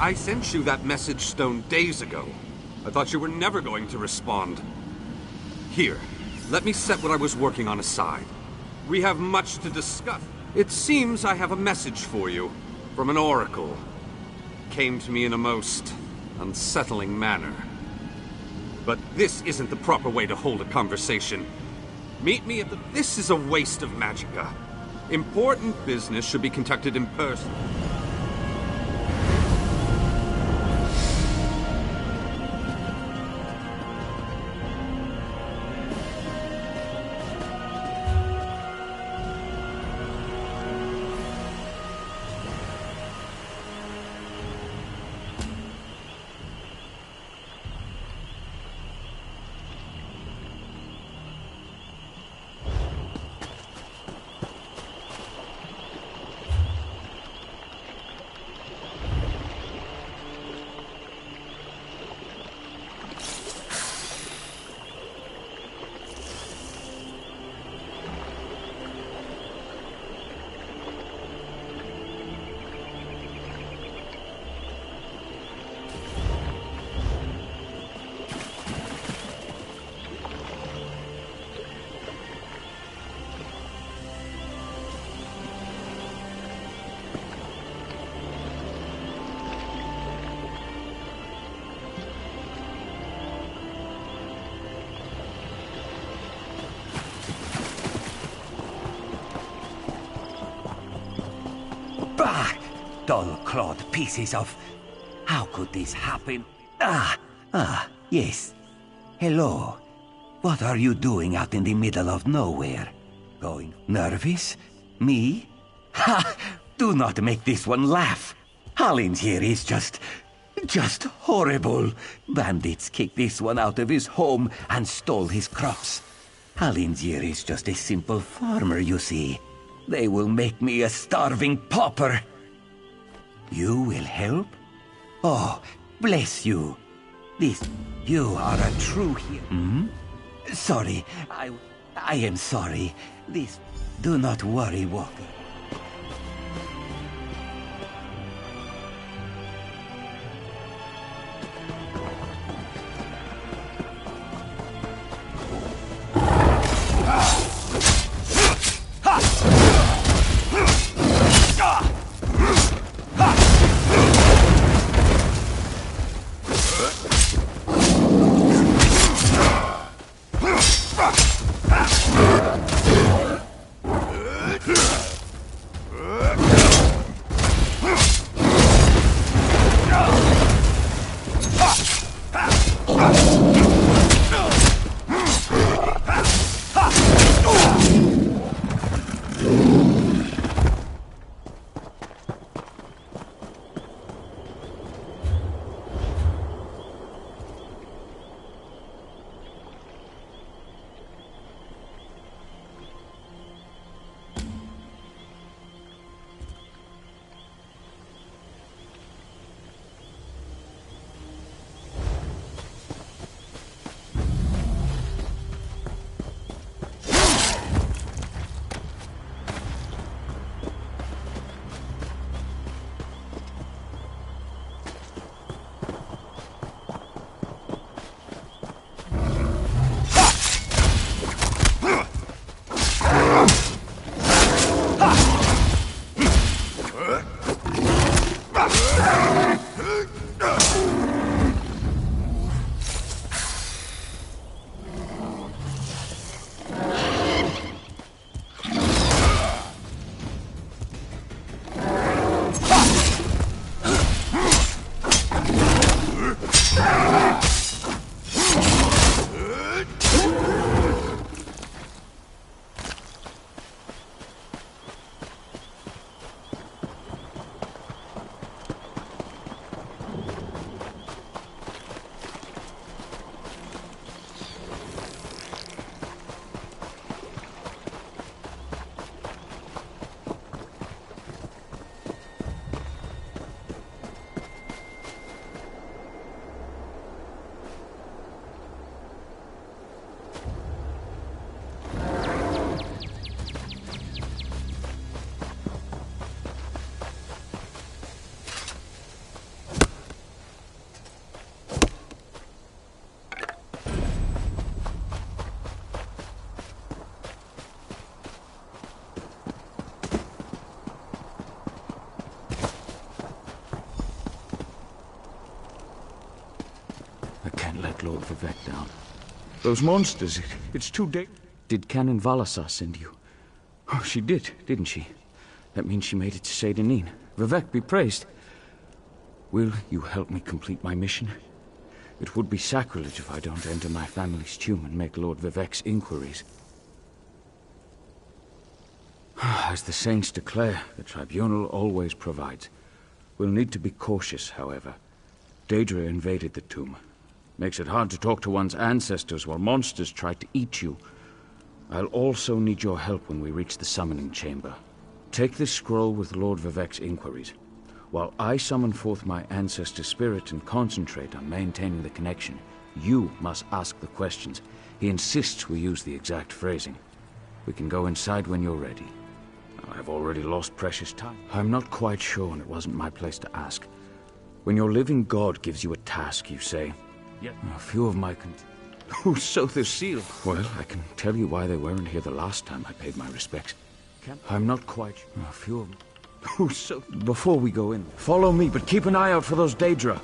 I sent you that message stone days ago. I thought you were never going to respond. Here, let me set what I was working on aside. We have much to discuss. It seems I have a message for you, from an oracle. Came to me in a most unsettling manner. But this isn't the proper way to hold a conversation. Meet me at the... This is a waste of magicka. Important business should be conducted in person. Bah! Dull-clawed pieces of... How could this happen? Yes. Hello. What are you doing out in the middle of nowhere? Going nervous? Me? Ha! Do not make this one laugh. Hallin here is just horrible. Bandits kicked this one out of his home and stole his crops. Hallin's is just a simple farmer, you see. They will make me a starving pauper. You will help? Oh, bless you. You are a true hero. Sorry, I am sorry. Do not worry, Walker. take Lord Vivek down. Those monsters, it's too dangerous. Did Canon Valasar send you? Oh, she did, didn't she? That means she made it to Saint Denis. Vivek be praised. Will you help me complete my mission? It would be sacrilege if I don't enter my family's tomb and make Lord Vivek's inquiries. As the saints declare, the tribunal always provides. We'll need to be cautious, however. Daedra invaded the tomb. Makes it hard to talk to one's ancestors while monsters try to eat you. I'll also need your help when we reach the summoning chamber. Take this scroll with Lord Vivek's inquiries, while I summon forth my ancestor spirit and concentrate on maintaining the connection. You must ask the questions. He insists we use the exact phrasing. We can go inside when you're ready. I've already lost precious time. I'm not quite sure, and it wasn't my place to ask. When your living god gives you a task, you say, "Yep." A few of my who sew the seal? Well, I can tell you why they weren't here the last time I paid my respects. I'm not quite sure. A few of them. Who sew... Before we go in, follow me, but keep an eye out for those Daedra.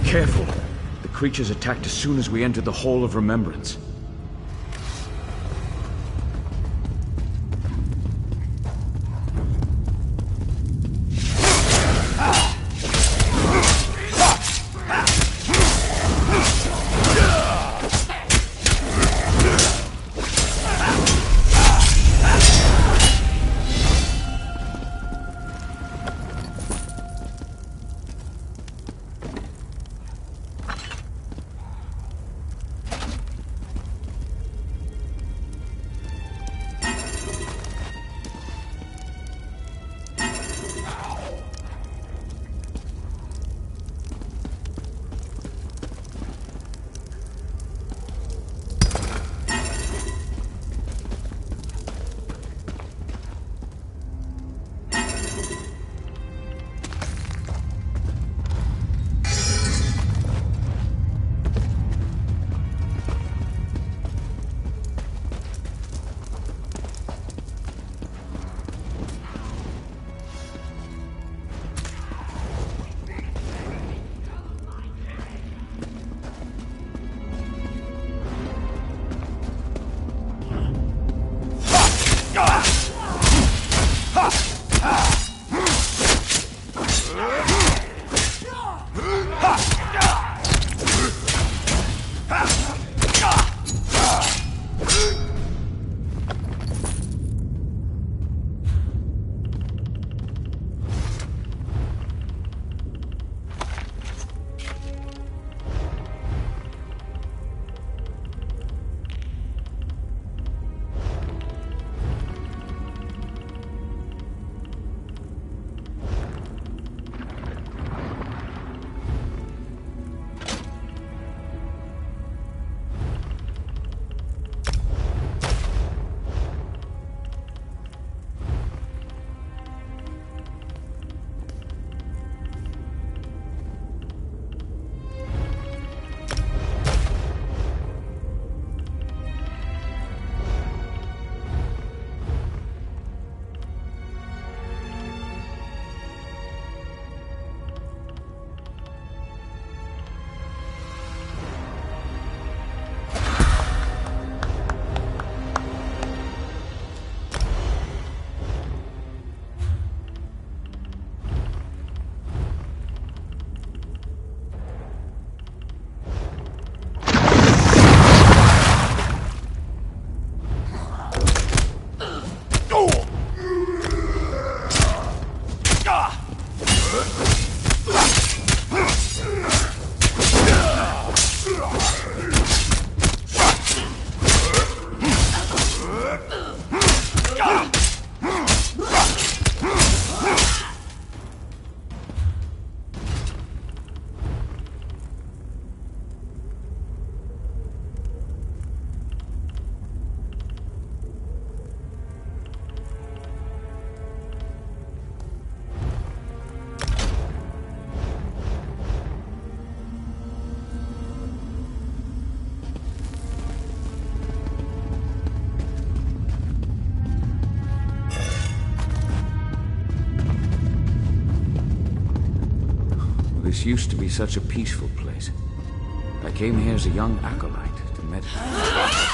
Careful! The creatures attacked as soon as we entered the Hall of Remembrance. This used to be such a peaceful place. I came here as a young acolyte to meditate.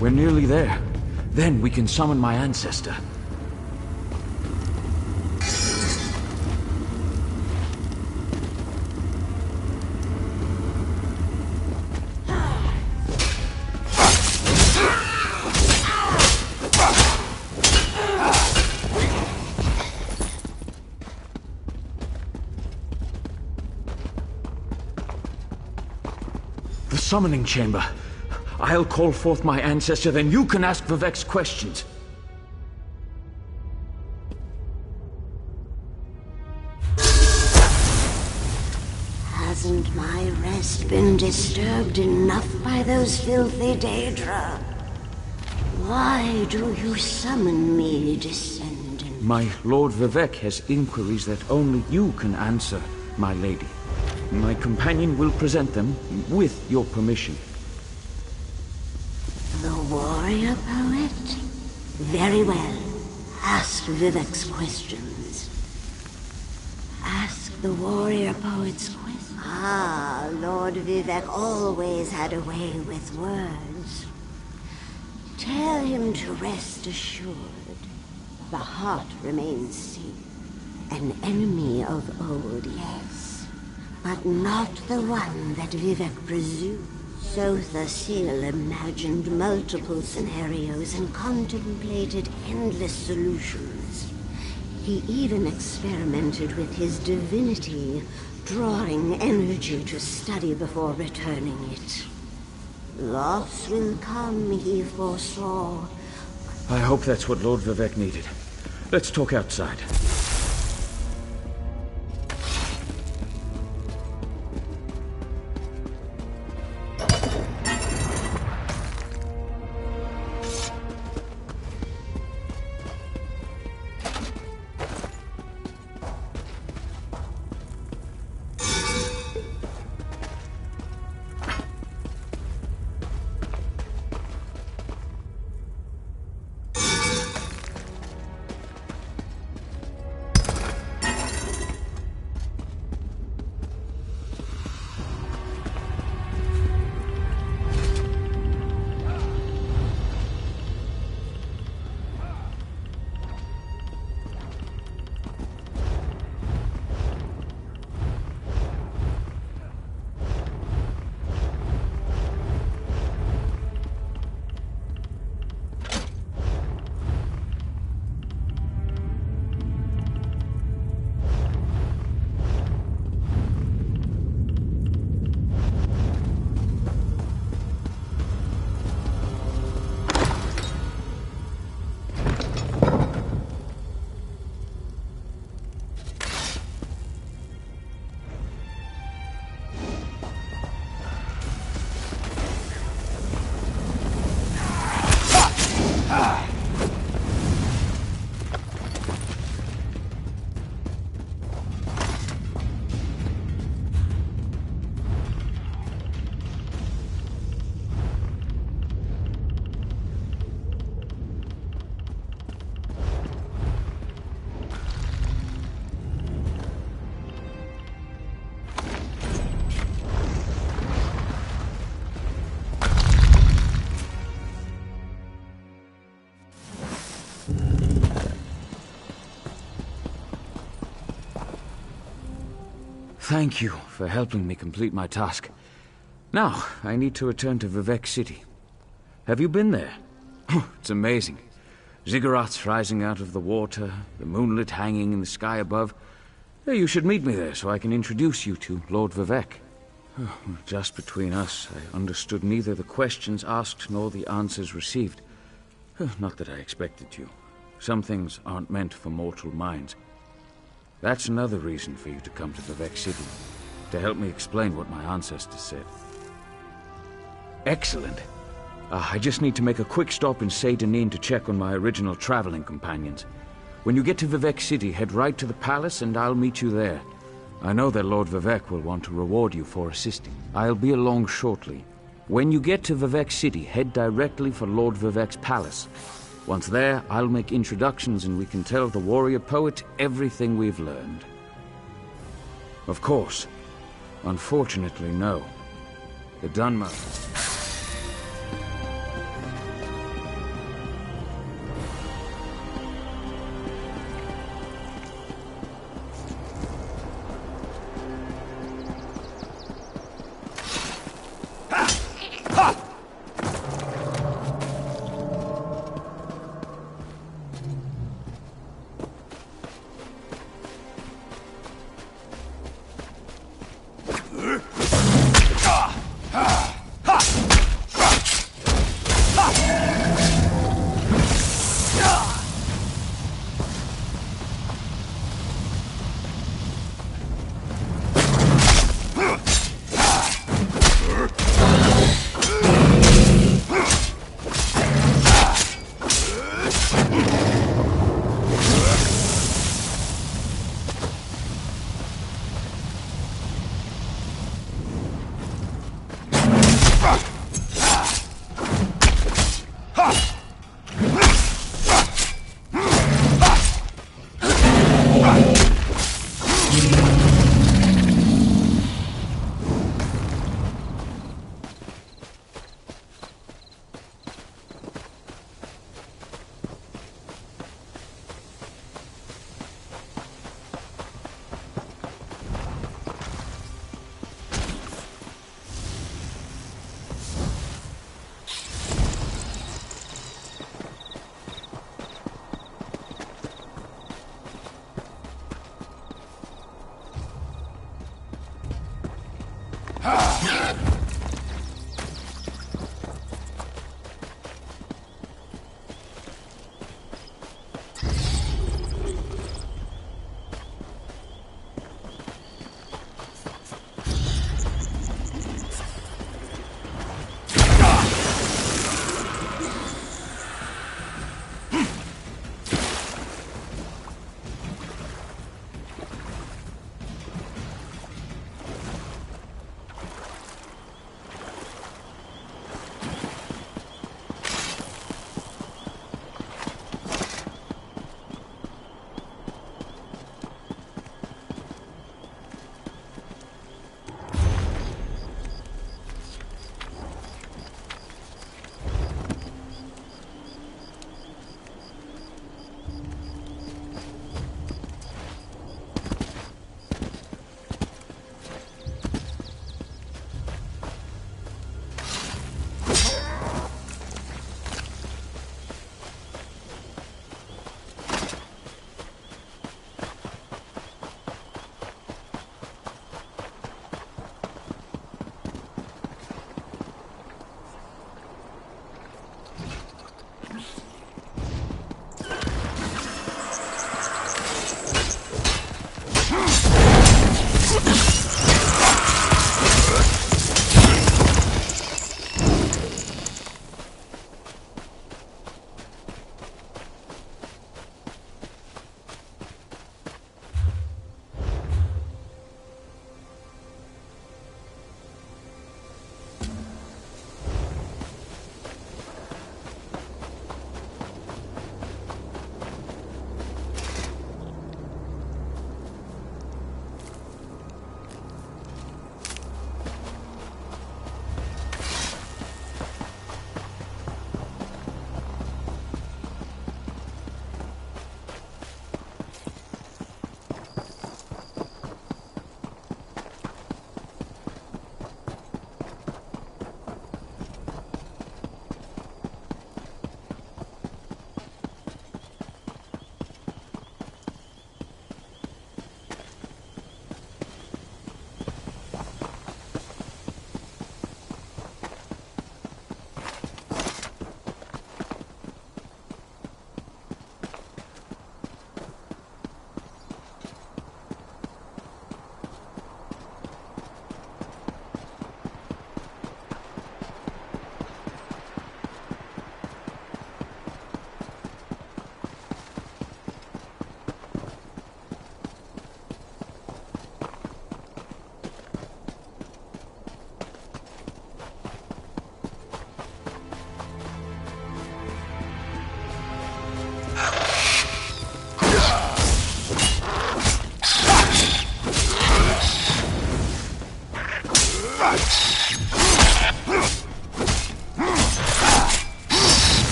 We're nearly there. Then we can summon my ancestor. The summoning chamber. I'll call forth my ancestor, then you can ask Vivek's questions. Hasn't my rest been disturbed enough by those filthy Daedra? Why do you summon me, descendant? My Lord Vivek has inquiries that only you can answer, my lady. My companion will present them with your permission. The warrior poet? Very well. Ask Vivek's questions. Ask the warrior poet's questions. Ah, Lord Vivek always had a way with words. Tell him to rest assured. The heart remains safe. An enemy of old, yes. But not the one that Vivek presumed. Sotha Sil imagined multiple scenarios and contemplated endless solutions. He even experimented with his divinity, drawing energy to study before returning it. Loss will come, he foresaw. I hope that's what Lord Vivek needed. Let's talk outside. Thank you for helping me complete my task. Now, I need to return to Vivek City. Have you been there? Oh, it's amazing. Ziggurats rising out of the water, the moonlit hanging in the sky above. You should meet me there so I can introduce you to Lord Vivek. Oh, just between us, I understood neither the questions asked nor the answers received. Not that I expected to. Some things aren't meant for mortal minds. That's another reason for you to come to Vivek City, to help me explain what my ancestors said. Excellent. I just need to make a quick stop in Seydanin to check on my original traveling companions. When you get to Vivek City, head right to the palace and I'll meet you there. I know that Lord Vivek will want to reward you for assisting. I'll be along shortly. When you get to Vivek City, head directly for Lord Vivek's palace. Once there, I'll make introductions and we can tell the warrior poet everything we've learned. Of course. Unfortunately, no. The Dunmer...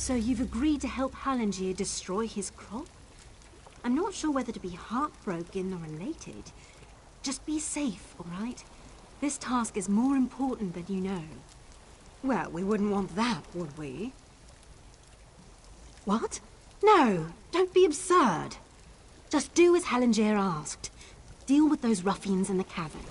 So you've agreed to help Hallengier destroy his crop? I'm not sure whether to be heartbroken or elated. Just be safe, all right? This task is more important than you know. Well, we wouldn't want that, would we? What? No, don't be absurd. Just do as Hallengier asked. Deal with those ruffians in the cavern.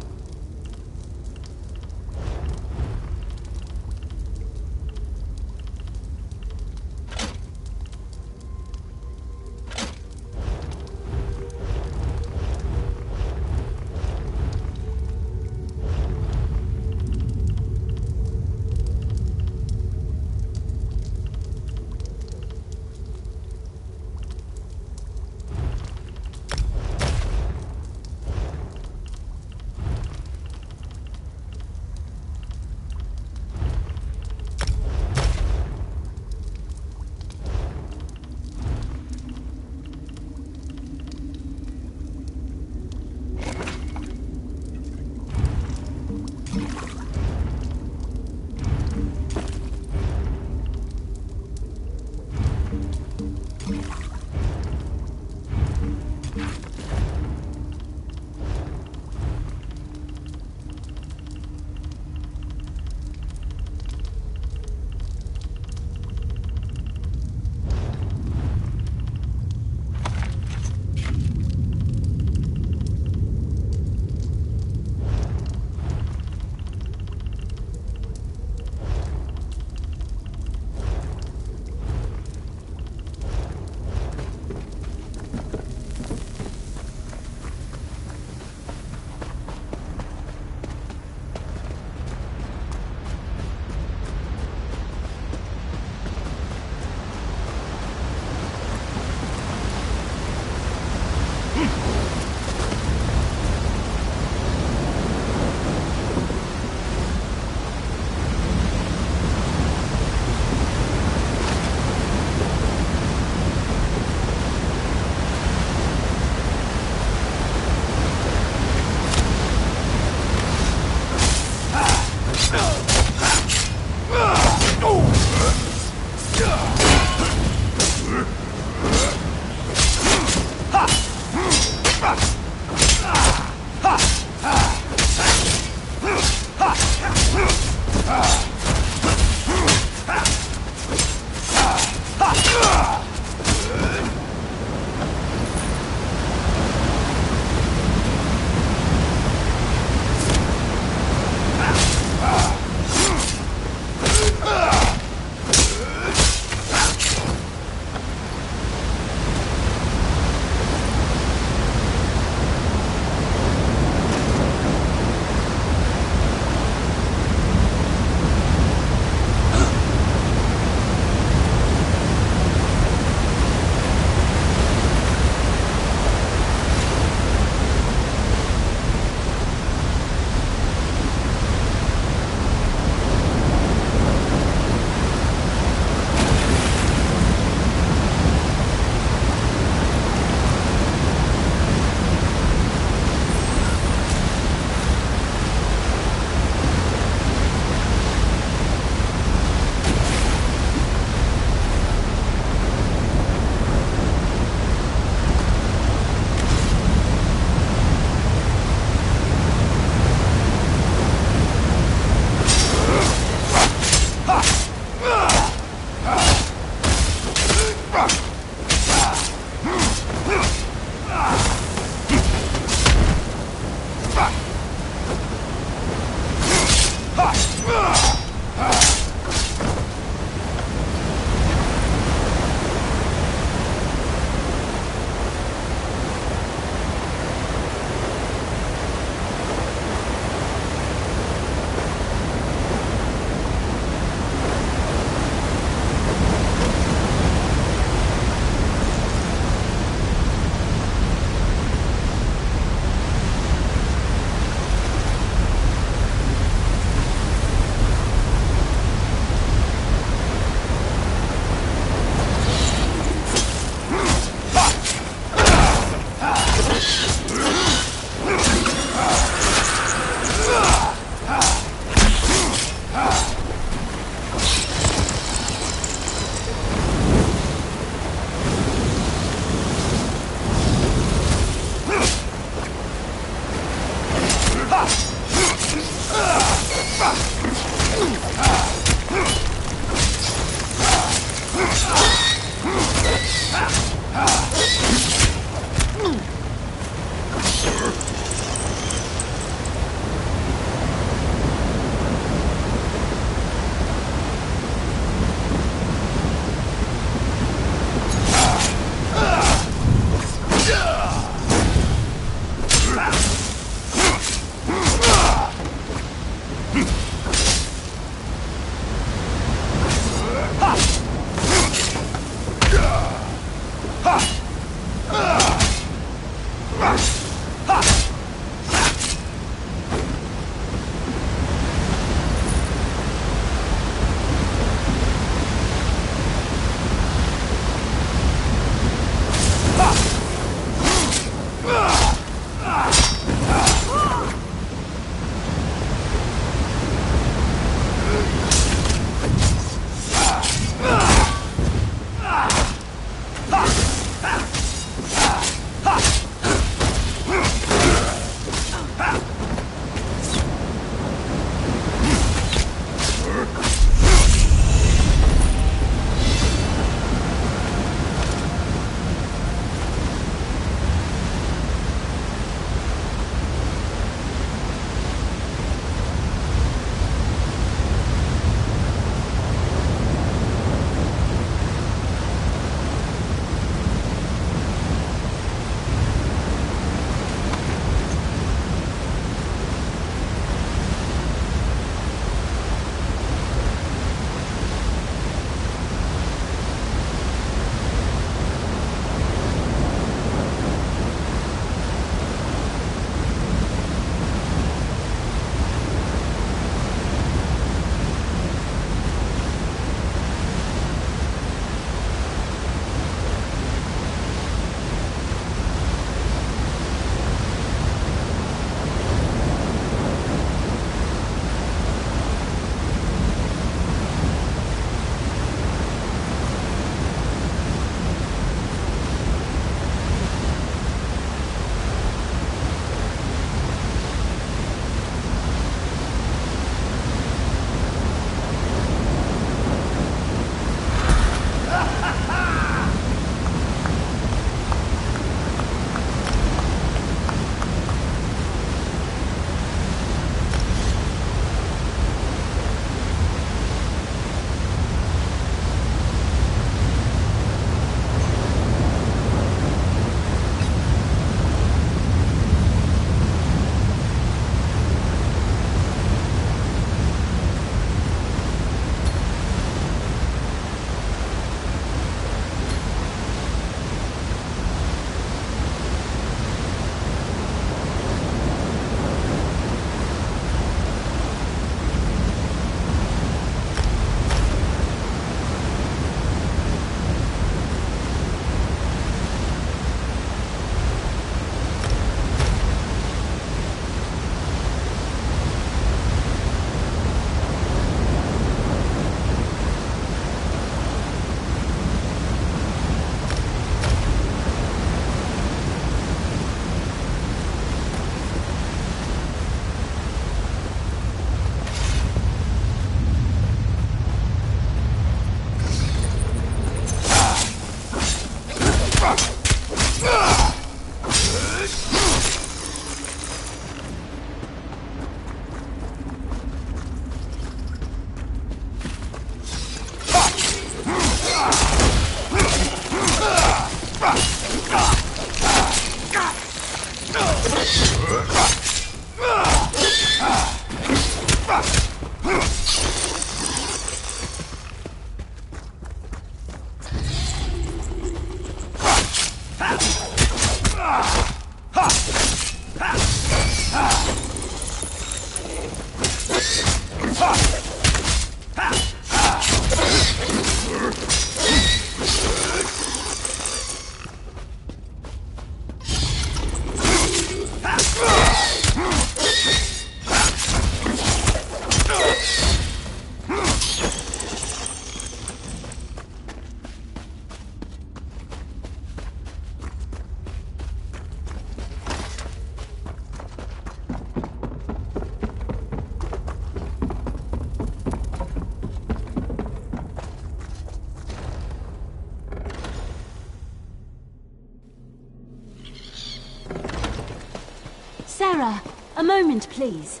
Sarah, a moment, please.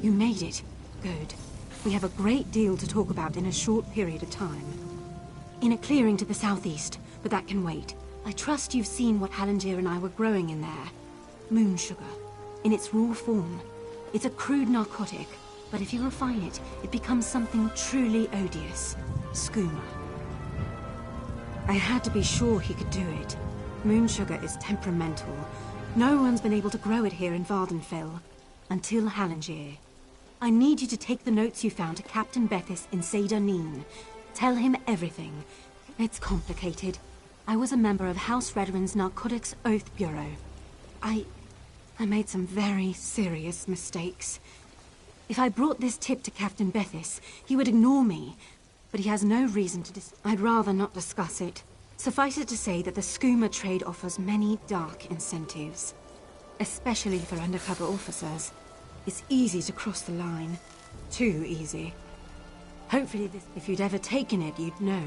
You made it. Good. We have a great deal to talk about in a short period of time. In a clearing to the southeast, but that can wait. I trust you've seen what Halangier and I were growing in there. Moon sugar. In its raw form. It's a crude narcotic, but if you refine it, it becomes something truly odious. Skooma. I had to be sure he could do it. Moon sugar is temperamental. No one's been able to grow it here in Vardenfell. Until Halangier. I need you to take the notes you found to Captain Bethis in Seyda Neen. Tell him everything. It's complicated. I was a member of House Redwin's Narcotics Oath Bureau. I made some very serious mistakes. If I brought this tip to Captain Bethis, he would ignore me. But he has no reason to I'd rather not discuss it. Suffice it to say that the skooma trade offers many dark incentives. Especially for undercover officers. It's easy to cross the line. Too easy. Hopefully if you'd ever taken it, you'd know.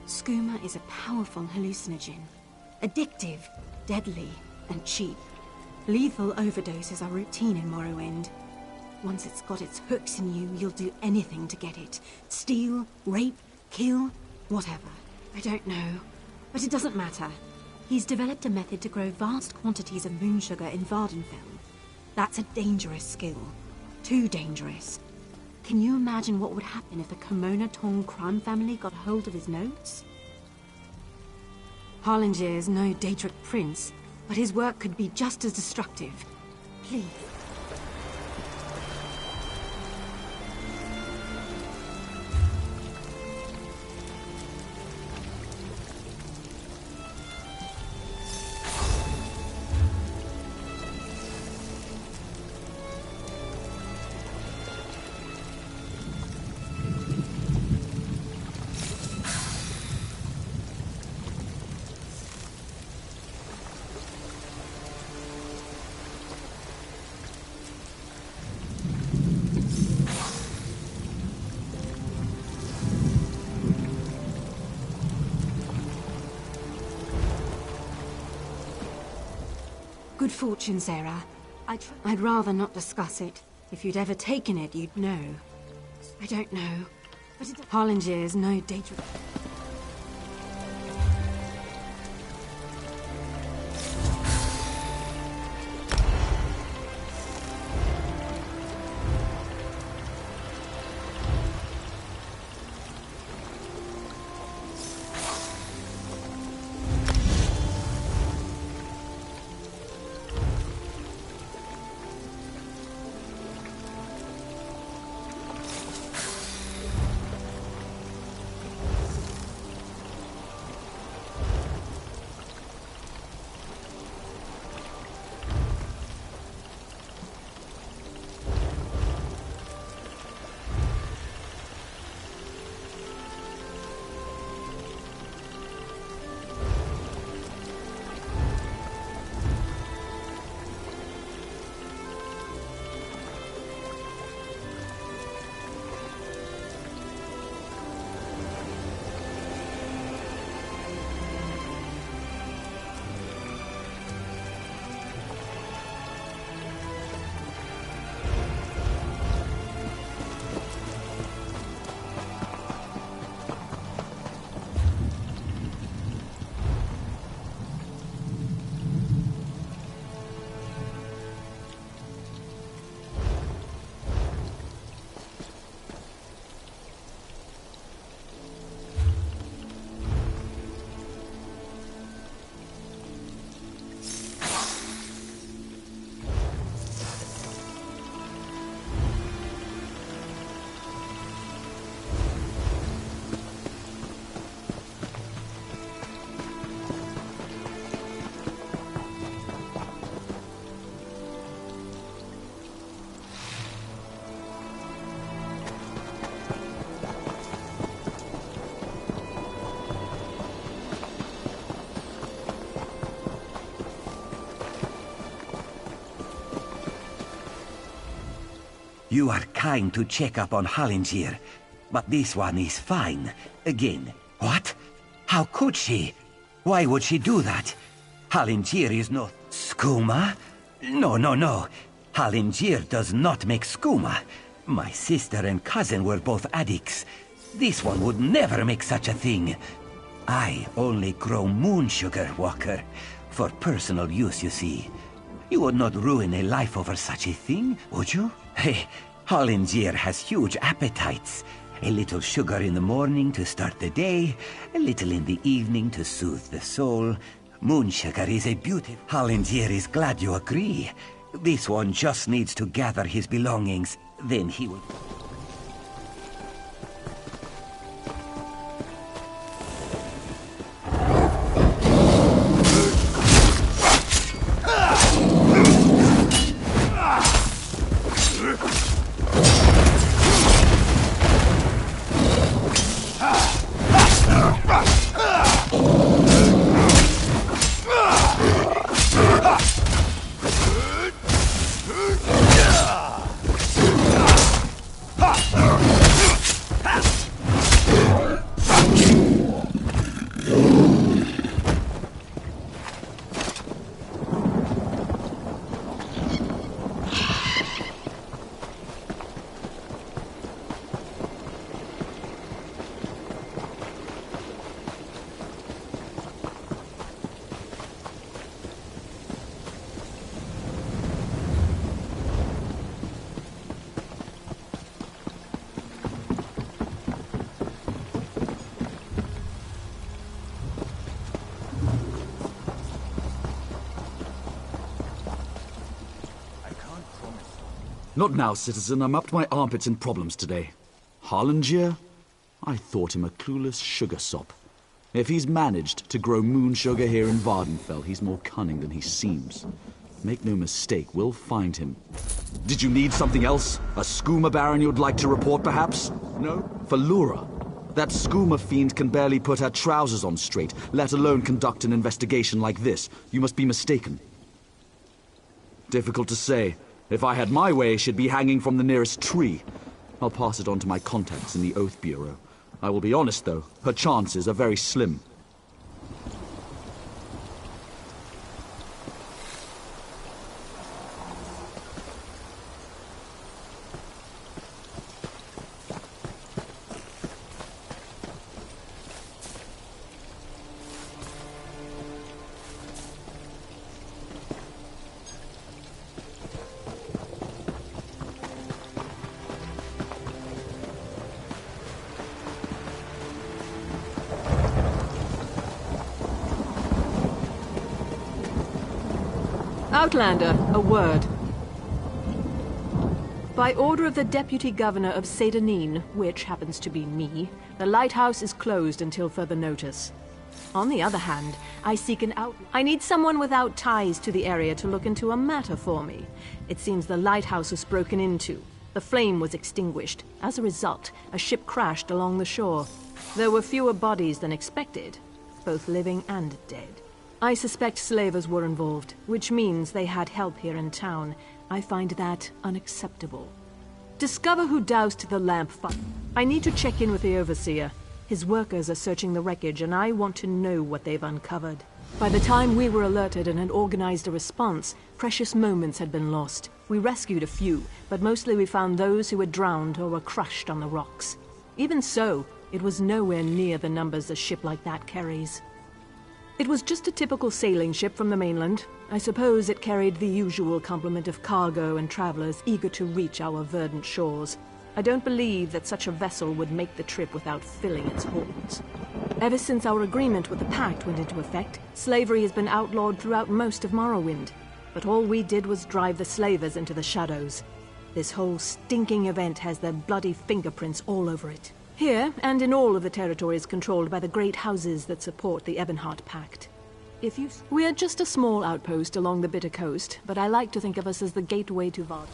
Skooma is a powerful hallucinogen. Addictive, deadly, and cheap. Lethal overdoses are routine in Morrowind. Once it's got its hooks in you, you'll do anything to get it. Steal, rape, kill, whatever. I don't know. But it doesn't matter. He's developed a method to grow vast quantities of moon sugar in Vardenfell. That's a dangerous skill. Too dangerous. Can you imagine what would happen if the Kimona Tong crime family got hold of his notes? Harlinger is no Daedric prince, but his work could be just as destructive. Please. Good fortune, Sarah. I'd rather not discuss it. If you'd ever taken it, you'd know. I don't know. But Harlinger is no Daedric. You are kind to check up on Halangier, but this one is fine. Again. What? How could she? Why would she do that? Halangier is no... Skooma? No. Halangier does not make skooma. My sister and cousin were both addicts. This one would never make such a thing. I only grow moon sugar, Walker. For personal use, you see. You would not ruin a life over such a thing, would you? Hey, Hollinger has huge appetites. A little sugar in the morning to start the day, a little in the evening to soothe the soul. Moon sugar is a beauty. Hollinger is glad you agree. This one just needs to gather his belongings, then he will... Not now, citizen. I'm up to my armpits in problems today. Harlangier? I thought him a clueless sugar sop. If he's managed to grow moon sugar here in Vardenfell, he's more cunning than he seems. Make no mistake, we'll find him. Did you need something else? A skooma baron you'd like to report, perhaps? No? For Lura? That skooma fiend can barely put her trousers on straight, let alone conduct an investigation like this. You must be mistaken. Difficult to say. If I had my way, she'd be hanging from the nearest tree. I'll pass it on to my contacts in the Oath Bureau. I will be honest, though, her chances are very slim. Outlander, a word. By order of the Deputy Governor of Sedanine, which happens to be me, the lighthouse is closed until further notice. On the other hand, I seek an I need someone without ties to the area to look into a matter for me. It seems the lighthouse was broken into. The flame was extinguished. As a result, a ship crashed along the shore. There were fewer bodies than expected, both living and dead. I suspect slavers were involved, which means they had help here in town. I find that unacceptable. Discover who doused the lamp fire. I need to check in with the Overseer. His workers are searching the wreckage, and I want to know what they've uncovered. By the time we were alerted and had organized a response, precious moments had been lost. We rescued a few, but mostly we found those who had drowned or were crushed on the rocks. Even so, it was nowhere near the numbers a ship like that carries. It was just a typical sailing ship from the mainland. I suppose it carried the usual complement of cargo and travelers eager to reach our verdant shores. I don't believe that such a vessel would make the trip without filling its holds. Ever since our agreement with the Pact went into effect, slavery has been outlawed throughout most of Morrowind. But all we did was drive the slavers into the shadows. This whole stinking event has their bloody fingerprints all over it. Here, and in all of the territories controlled by the great houses that support the Ebonheart Pact. We are just a small outpost along the Bitter Coast, but I like to think of us as the gateway to Vard.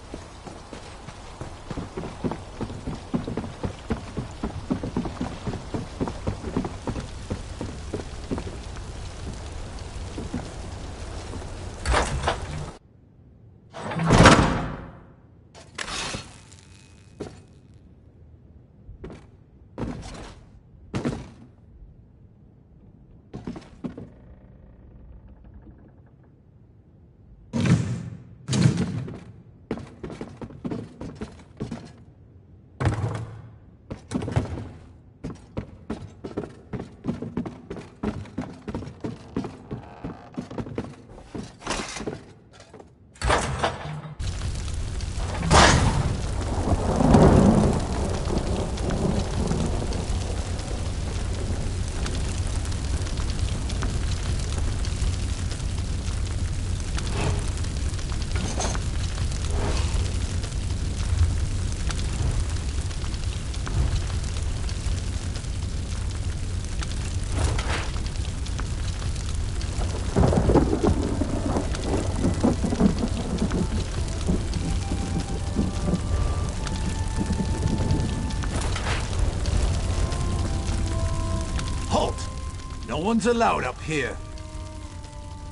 No one's allowed up here.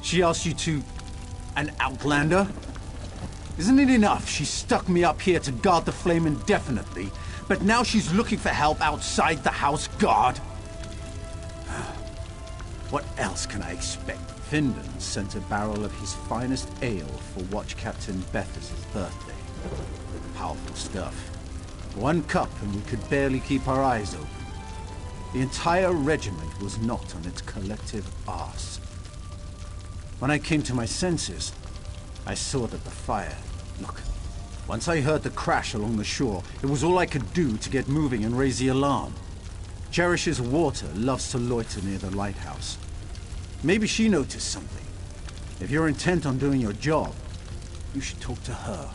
She asked you to... an outlander? Isn't it enough she stuck me up here to guard the flame indefinitely, but now she's looking for help outside the house guard? What else can I expect? Findon sent a barrel of his finest ale for Watch Captain Bethes's birthday. Powerful stuff. 1 cup and we could barely keep our eyes open. The entire regiment was knocked on its collective arse. When I came to my senses, I saw that the fire... Look, once I heard the crash along the shore, it was all I could do to get moving and raise the alarm. Cherish's water loves to loiter near the lighthouse. Maybe she noticed something. If you're intent on doing your job, you should talk to her.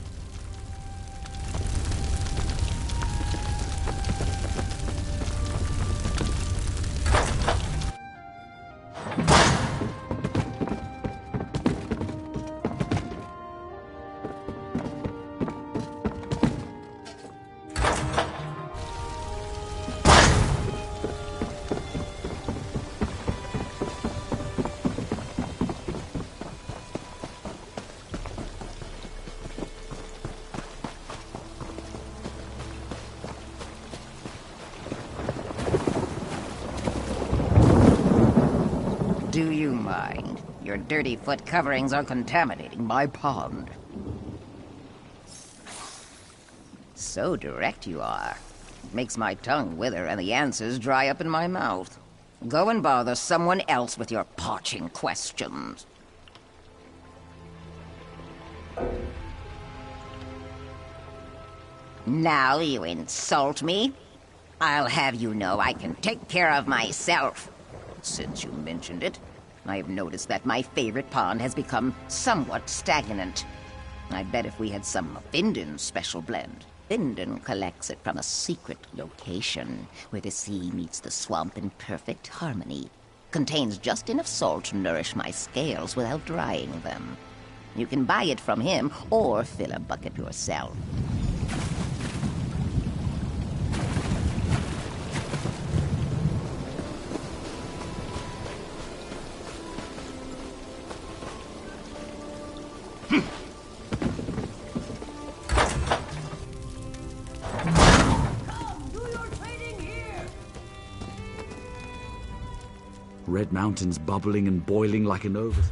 Do you mind? Your dirty foot coverings are contaminating my pond. So direct you are. It makes my tongue wither and the answers dry up in my mouth. Go and bother someone else with your parching questions. Now you insult me? I'll have you know I can take care of myself. Since you mentioned it, I've noticed that my favorite pond has become somewhat stagnant. I bet if we had some Findon special blend. Findon collects it from a secret location where the sea meets the swamp in perfect harmony. Contains just enough salt to nourish my scales without drying them. You can buy it from him or fill a bucket yourself. Red Mountain's bubbling and boiling like an oven.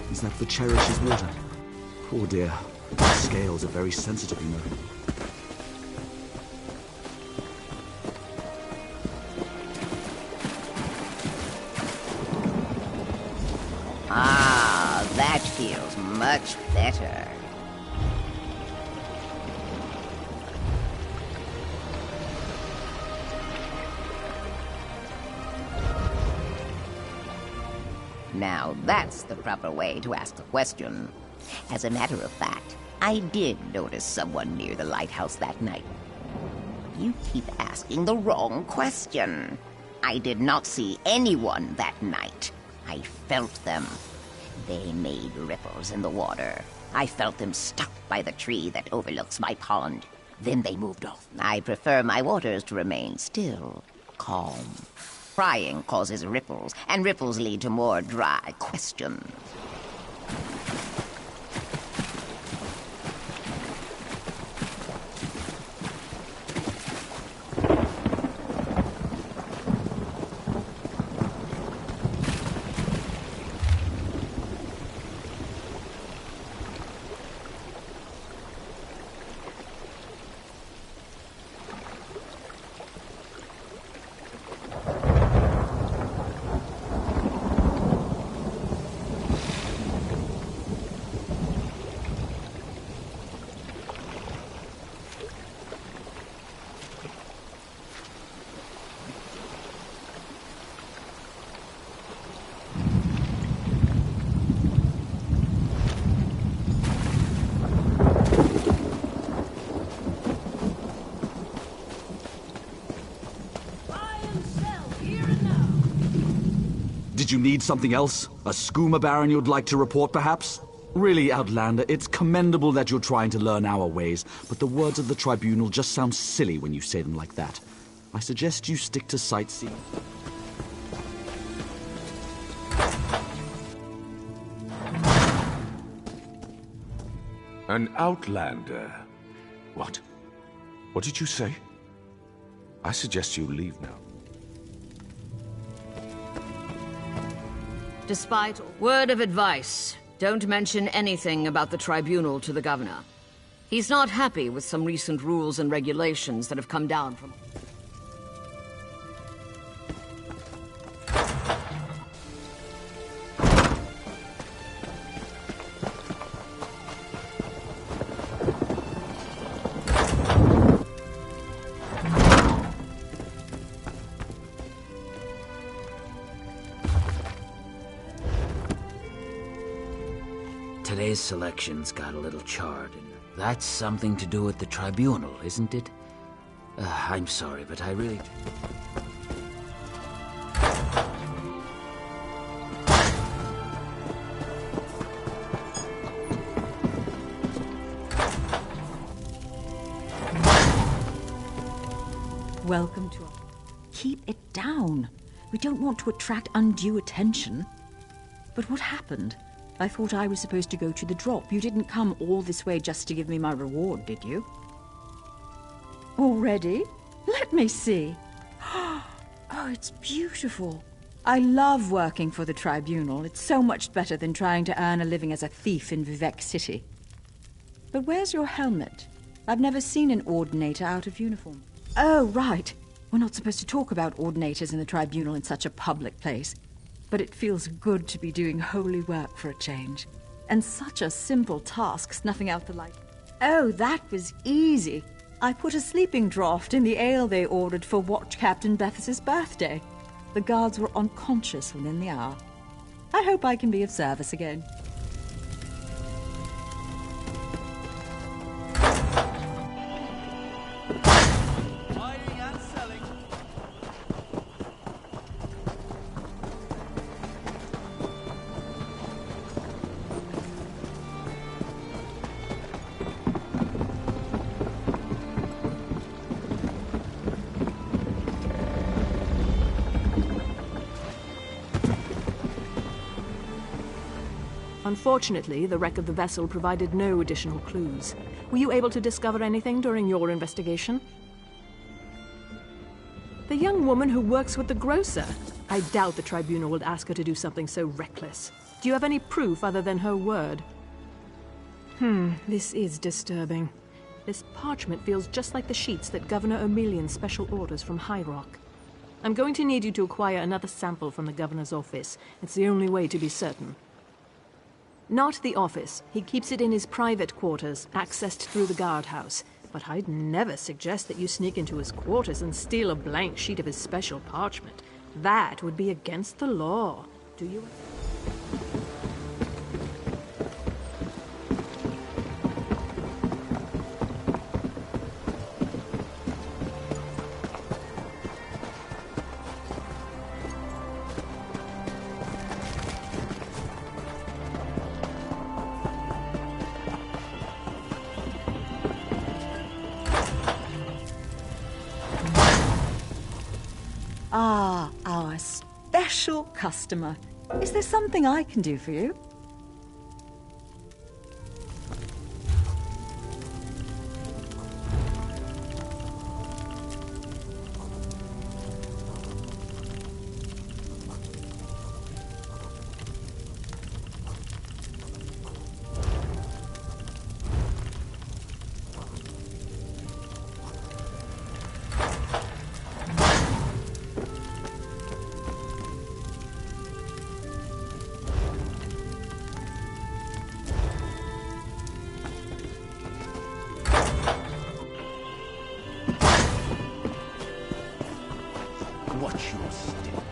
Is that for Cherish's water? Poor dear. The scales are very sensitive, you know. Ah, that feels much better. Now, that's the proper way to ask a question. As a matter of fact, I did notice someone near the lighthouse that night. You keep asking the wrong question. I did not see anyone that night. I felt them. They made ripples in the water. I felt them stuck by the tree that overlooks my pond. Then they moved off. I prefer my waters to remain still, calm. Prying causes ripples, and ripples lead to more dry questions. Did you need something else? A skooma baron you'd like to report, perhaps? Really, Outlander, it's commendable that you're trying to learn our ways, but the words of the Tribunal just sound silly when you say them like that. I suggest you stick to sightseeing. An Outlander? What? What did you say? I suggest you leave now. Despite word of advice, don't mention anything about the Tribunal to the Governor. He's not happy with some recent rules and regulations that have come down from... Today's selections got a little charred, and that's something to do with the Tribunal, isn't it? I'm sorry, but I really... Welcome to... Keep it down. We don't want to attract undue attention. But what happened? I thought I was supposed to go to the drop. You didn't come all this way just to give me my reward, did you? Already? Let me see. Oh, it's beautiful. I love working for the Tribunal. It's so much better than trying to earn a living as a thief in Vivec City. But where's your helmet? I've never seen an Ordinator out of uniform. Oh, right. We're not supposed to talk about Ordinators in the Tribunal in such a public place. But it feels good to be doing holy work for a change. And such a simple task, snuffing out the light. Oh, that was easy. I put a sleeping draught in the ale they ordered for Watch Captain Bethes's birthday. The guards were unconscious within the hour. I hope I can be of service again. Unfortunately, the wreck of the vessel provided no additional clues. Were you able to discover anything during your investigation? The young woman who works with the grocer. I doubt the Tribunal would ask her to do something so reckless. Do you have any proof other than her word? This is disturbing. This parchment feels just like the sheets that Governor O'Melian's special orders from High Rock. I'm going to need you to acquire another sample from the Governor's office. It's the only way to be certain. Not the office. He keeps it in his private quarters, accessed through the guardhouse. But I'd never suggest that you sneak into his quarters and steal a blank sheet of his special parchment. That would be against the law. Do you... Ah, our special customer. Is there something I can do for you? Watch your step.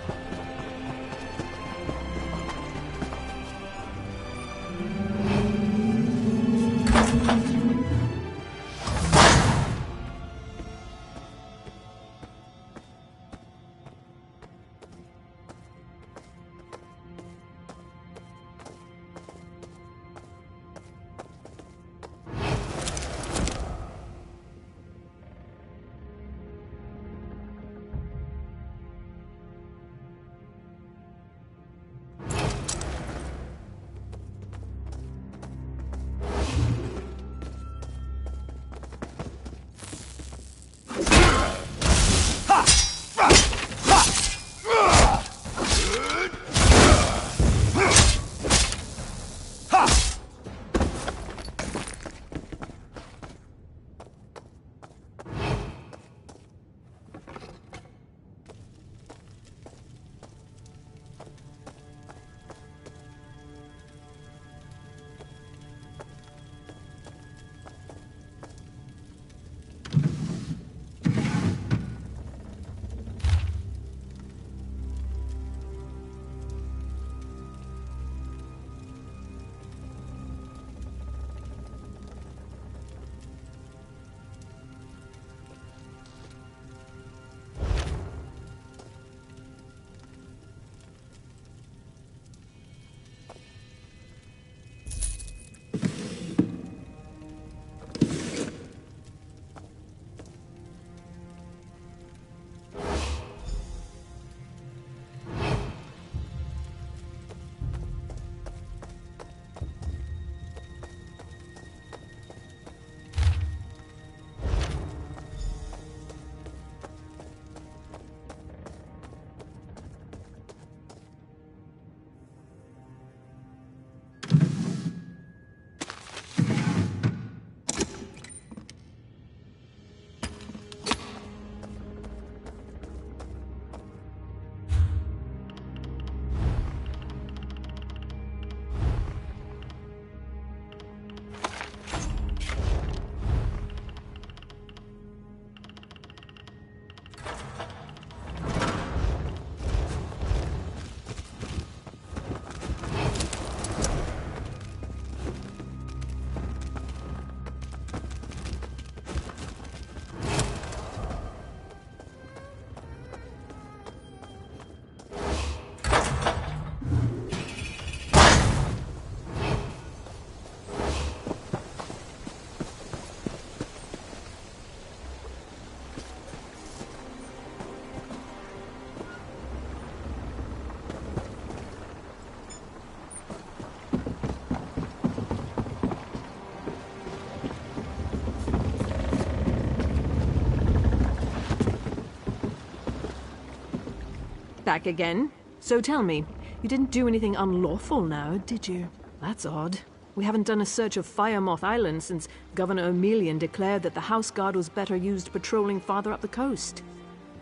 Back again? So tell me, you didn't do anything unlawful now, did you? That's odd. We haven't done a search of Firemoth Island since Governor Emelian declared that the House Guard was better used patrolling farther up the coast.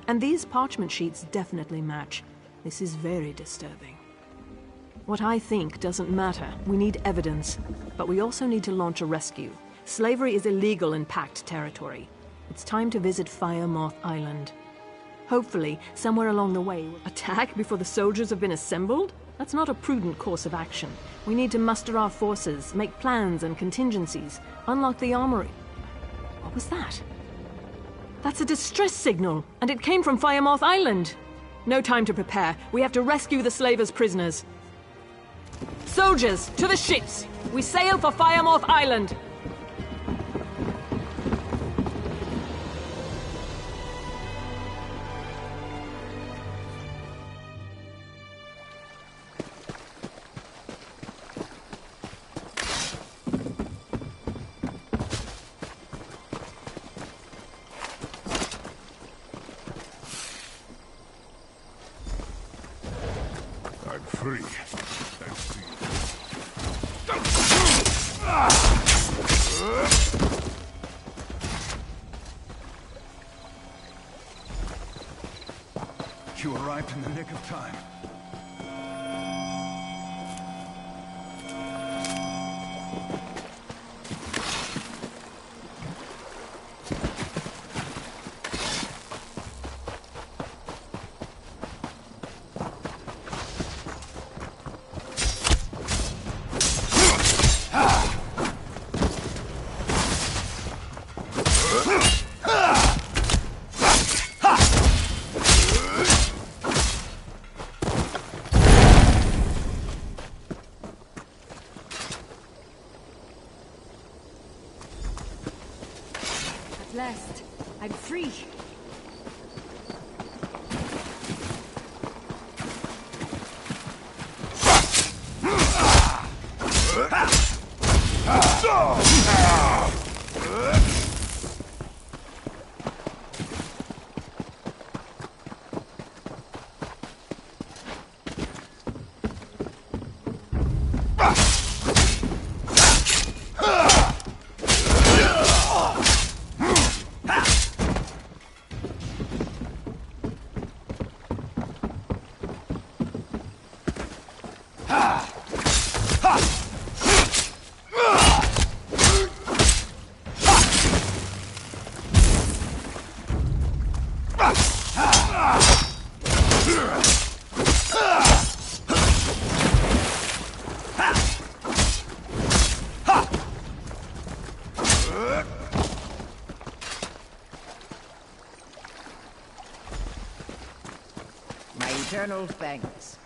And these parchment sheets definitely match. This is very disturbing. What I think doesn't matter. We need evidence. But we also need to launch a rescue. Slavery is illegal in Pact territory. It's time to visit Firemoth Island. Hopefully, somewhere along the way, we'll attack before the soldiers have been assembled? That's not a prudent course of action. We need to muster our forces, make plans and contingencies, unlock the armory. What was that? That's a distress signal, and it came from Firemoth Island. No time to prepare. We have to rescue the slavers' prisoners. Soldiers, to the ships! We sail for Firemoth Island! free. Thanks to you. You arrived in the nick of time. At last, I'm free. My eternal thanks.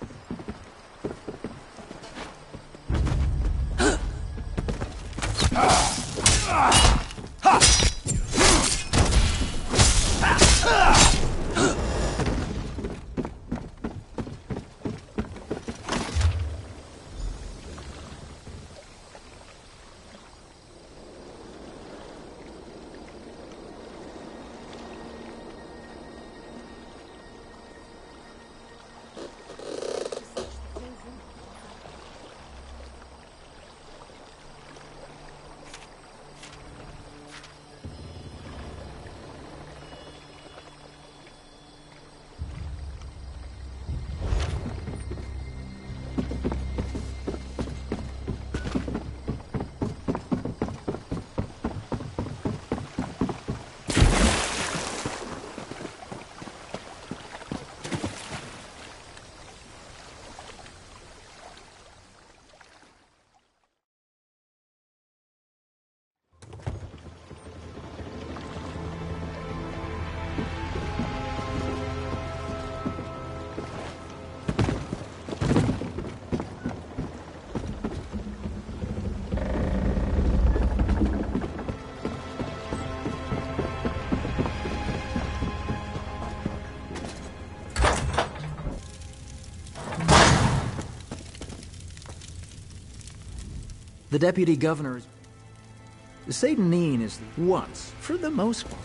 The deputy governor is... Satanine is once, for the most part.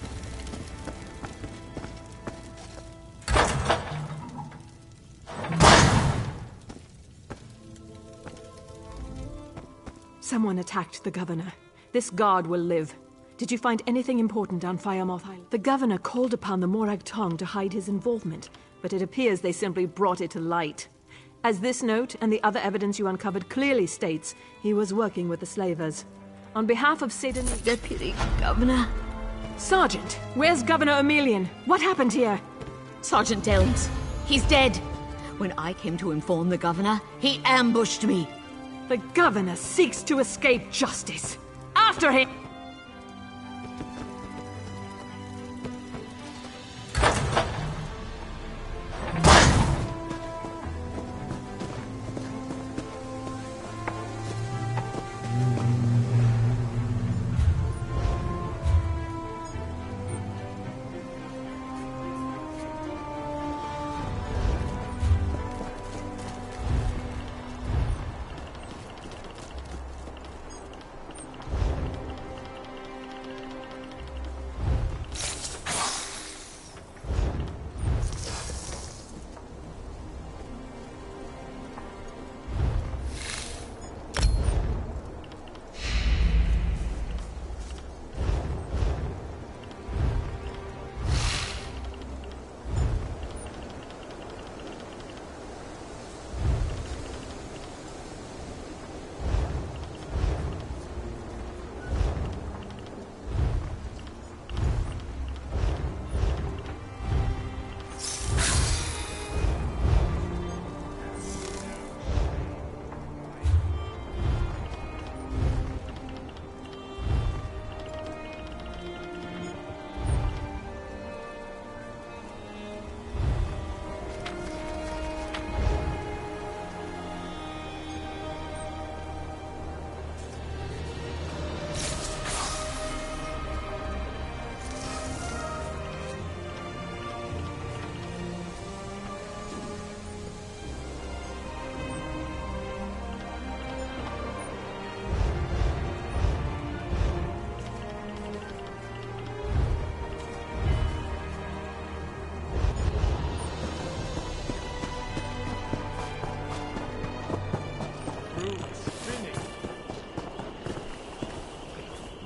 Someone attacked the governor. This guard will live. Did you find anything important on Firemoth Island? The governor called upon the Morag Tong to hide his involvement, but it appears they simply brought it to light. As this note and the other evidence you uncovered clearly states, he was working with the slavers. On behalf of Satan... Deputy Governor? Sergeant, where's Governor Emelian? What happened here? Sergeant Dellings. He's dead. When I came to inform the governor, he ambushed me. The governor seeks to escape justice. After him!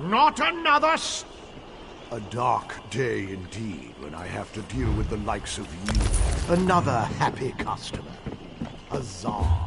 Not another A dark day indeed when I have to deal with the likes of you. Another happy customer. Huzzah.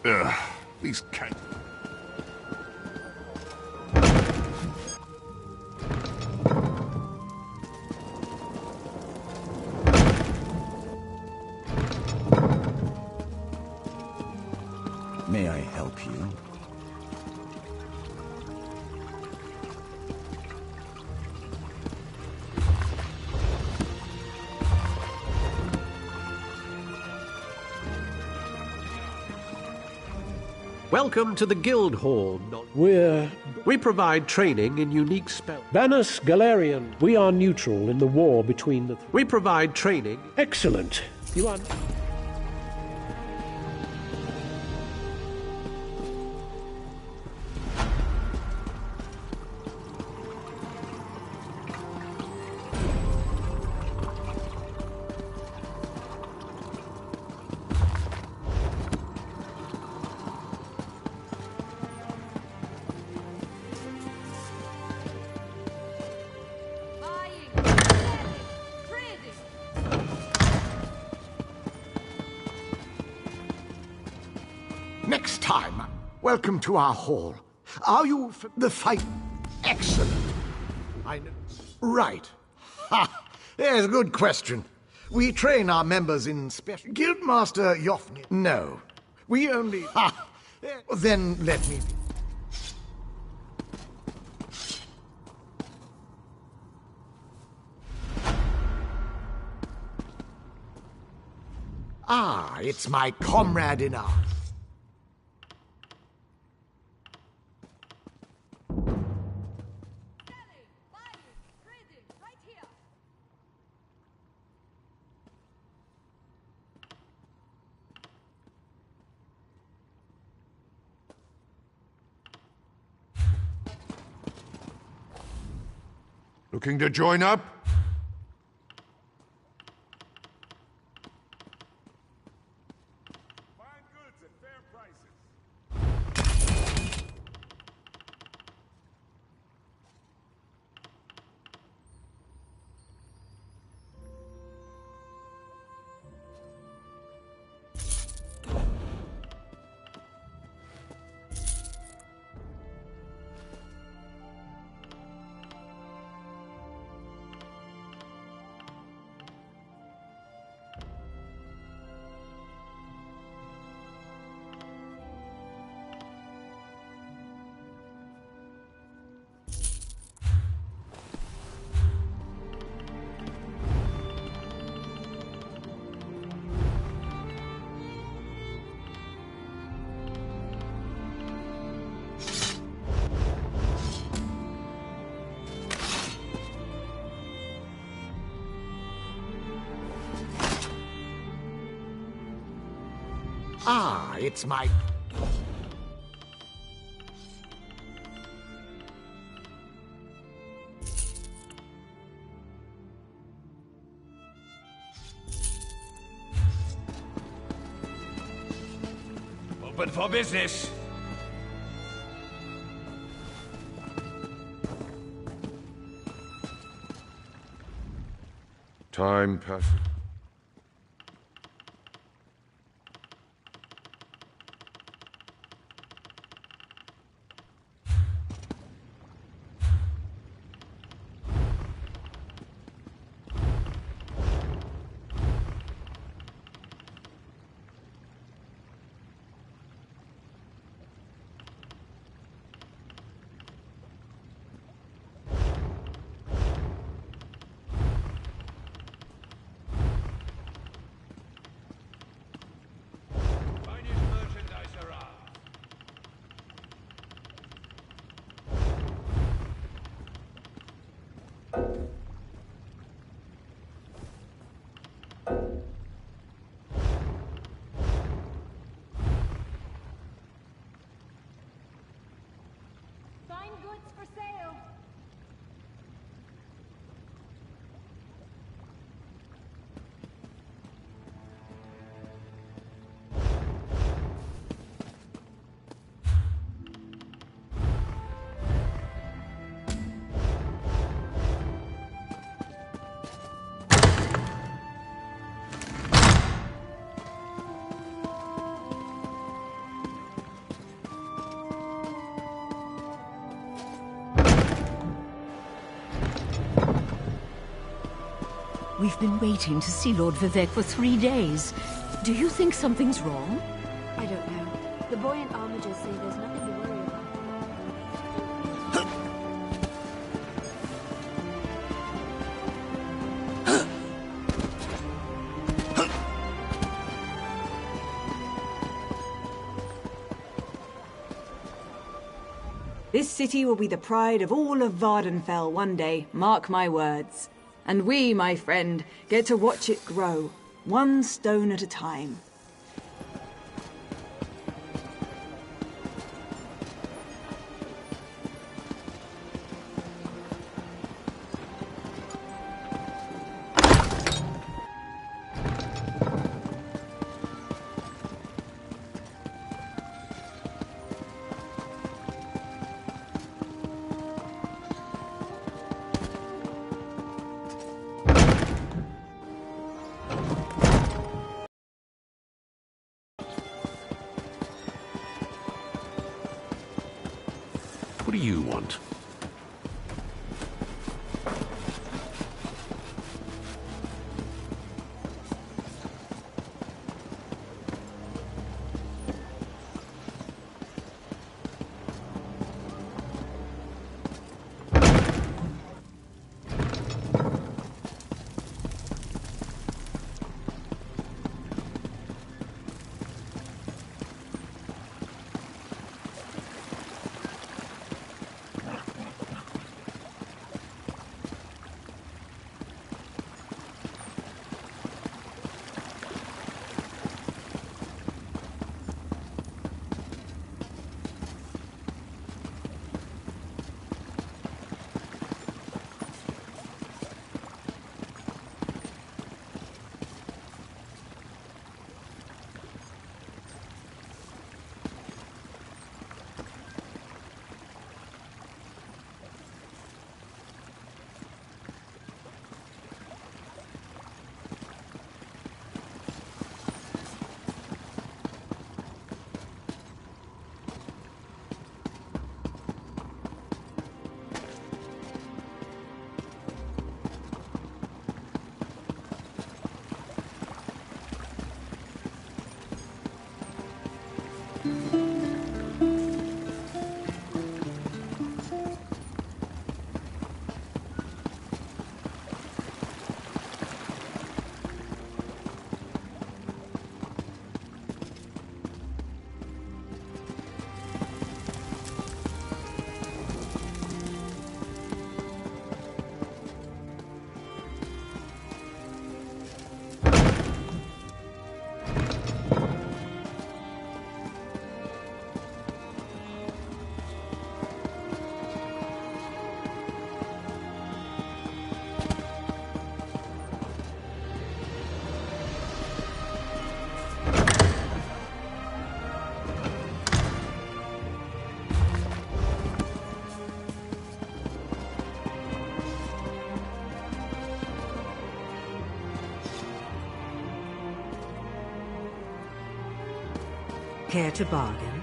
Ugh, these can't. May I help you? Welcome to the Guild Hall. We provide training in unique spells. Banus Galarian. We are neutral in the war between the... We provide training. Excellent. You are... Next time, welcome to our hall. Are you the fight? Excellent. I know. Right. Ha! Yes, good question. We train our members in special... Guildmaster Yofni. No. We only... Ha! Then let me... Ah, it's my comrade in arms. Looking to join up? Fine goods at fair prices. Ah, it's my... Open for business. Time passes. Fine goods for sale. We've been waiting to see Lord Vivek for 3 days. Do you think something's wrong? I don't know. The buoyant armatures say there's nothing to worry about. This city will be the pride of all of Vardenfell one day, mark my words. And we, my friend, get to watch it grow, one stone at a time. What do you want? Care to bargain?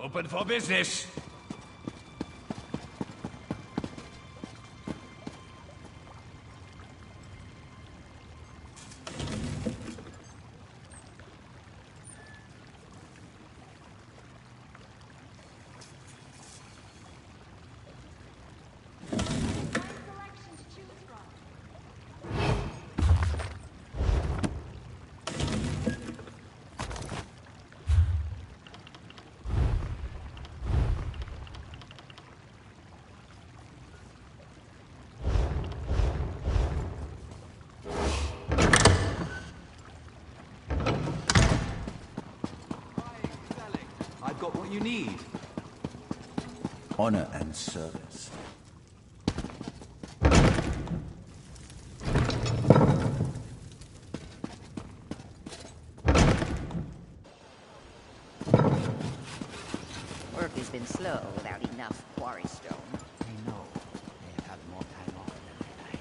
Open for business. I've got what you need. Honor and service. Work has been slow without enough quarry stone. I know. They have had more time off than I like.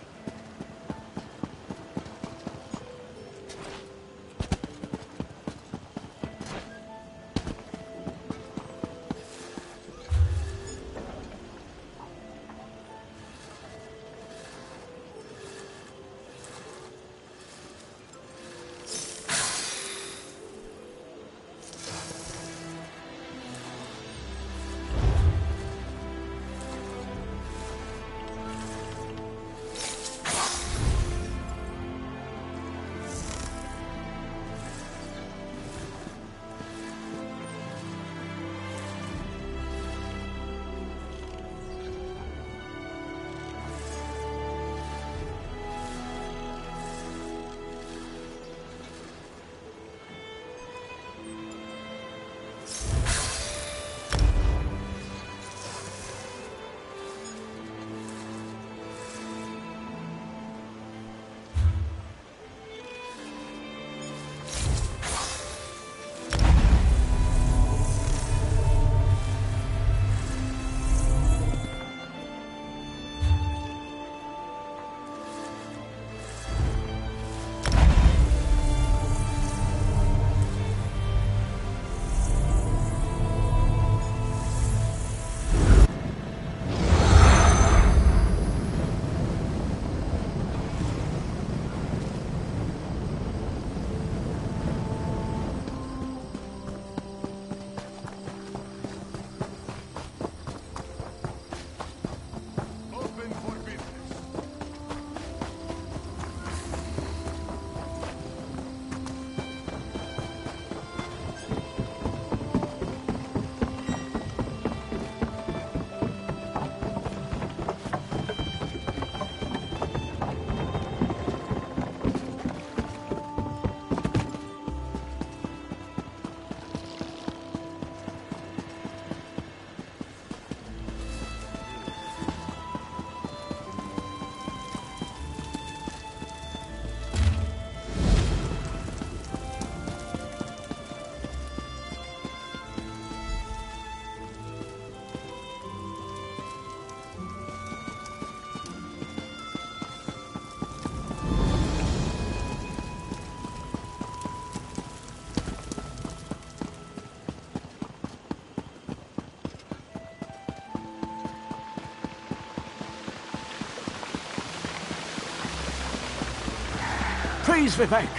Please, Vivek!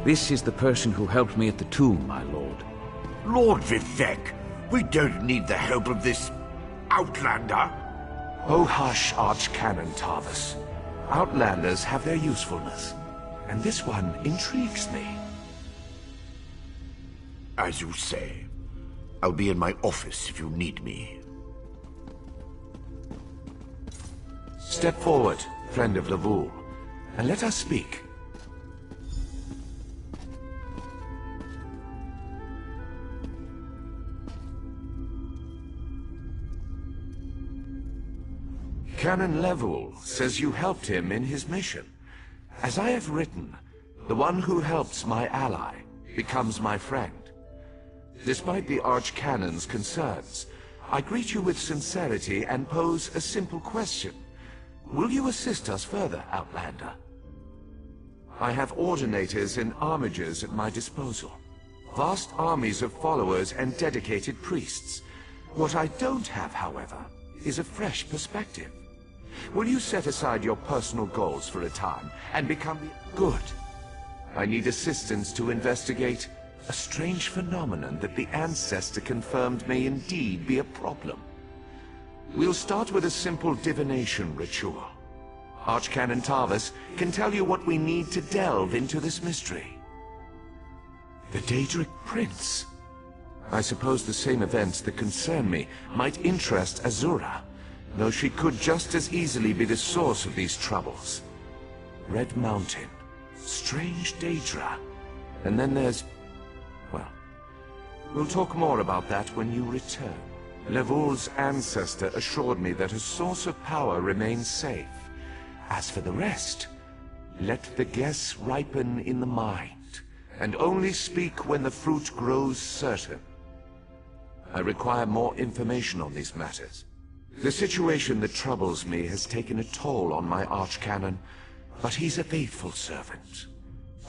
This is the person who helped me at the tomb, my lord. Lord Vivek, we don't need the help of this outlander. Oh, hush, Archcanon Tarvis. Outlanders have their usefulness, and this one intrigues me. As you say. I'll be in my office if you need me. Step forward, friend of Lavul, and let us speak. Canon Level says you helped him in his mission. As I have written, the one who helps my ally becomes my friend. Despite the Archcanon's concerns, I greet you with sincerity and pose a simple question. Will you assist us further, Outlander? I have ordinators and armigers at my disposal. Vast armies of followers and dedicated priests. What I don't have, however, is a fresh perspective. Will you set aside your personal goals for a time and become good? I need assistance to investigate a strange phenomenon that the Ancestor confirmed may indeed be a problem. We'll start with a simple divination ritual. Archcanon Tarvis can tell you what we need to delve into this mystery. The Daedric Prince. I suppose the same events that concern me might interest Azura, though she could just as easily be the source of these troubles. Red Mountain, strange Daedra, and then there's... well, we'll talk more about that when you return. Levul's ancestor assured me that a source of power remains safe. As for the rest, let the guess ripen in the mind, and only speak when the fruit grows certain. I require more information on these matters. The situation that troubles me has taken a toll on my Archcanon, but he's a faithful servant.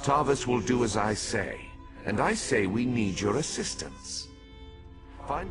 Tarvis will do as I say, and I say we need your assistance. Find...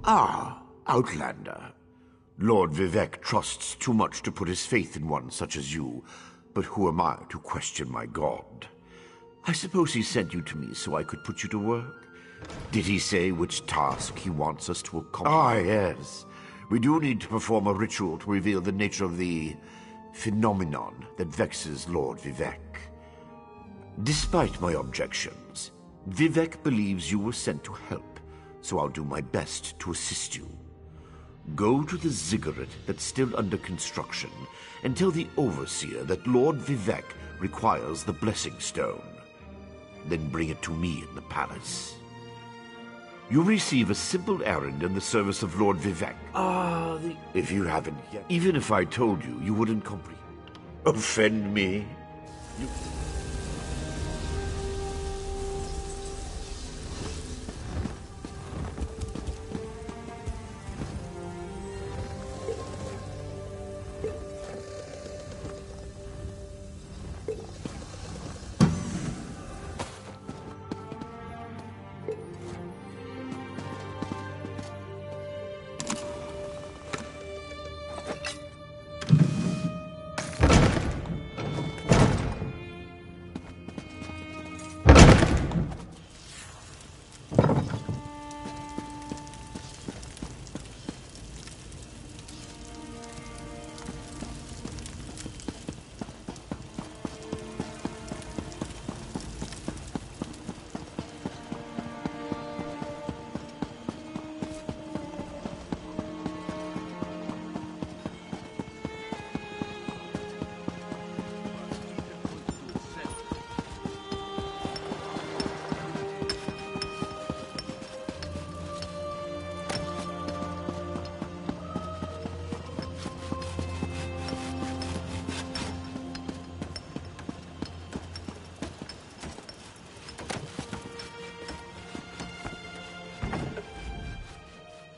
Ah, Outlander. Lord Vivek trusts too much to put his faith in one such as you, but who am I to question my god? I suppose he sent you to me so I could put you to work? Did he say which task he wants us to accomplish? Ah, yes. We do need to perform a ritual to reveal the nature of the phenomenon that vexes Lord Vivek. Despite my objections, Vivek believes you were sent to help, so I'll do my best to assist you. Go to the ziggurat that's still under construction and tell the Overseer that Lord Vivek requires the Blessing Stone. Then bring it to me in the palace. You'll receive a simple errand in the service of Lord Vivek. If you haven't yet. Even if I told you, you wouldn't comprehend. Offend me? You...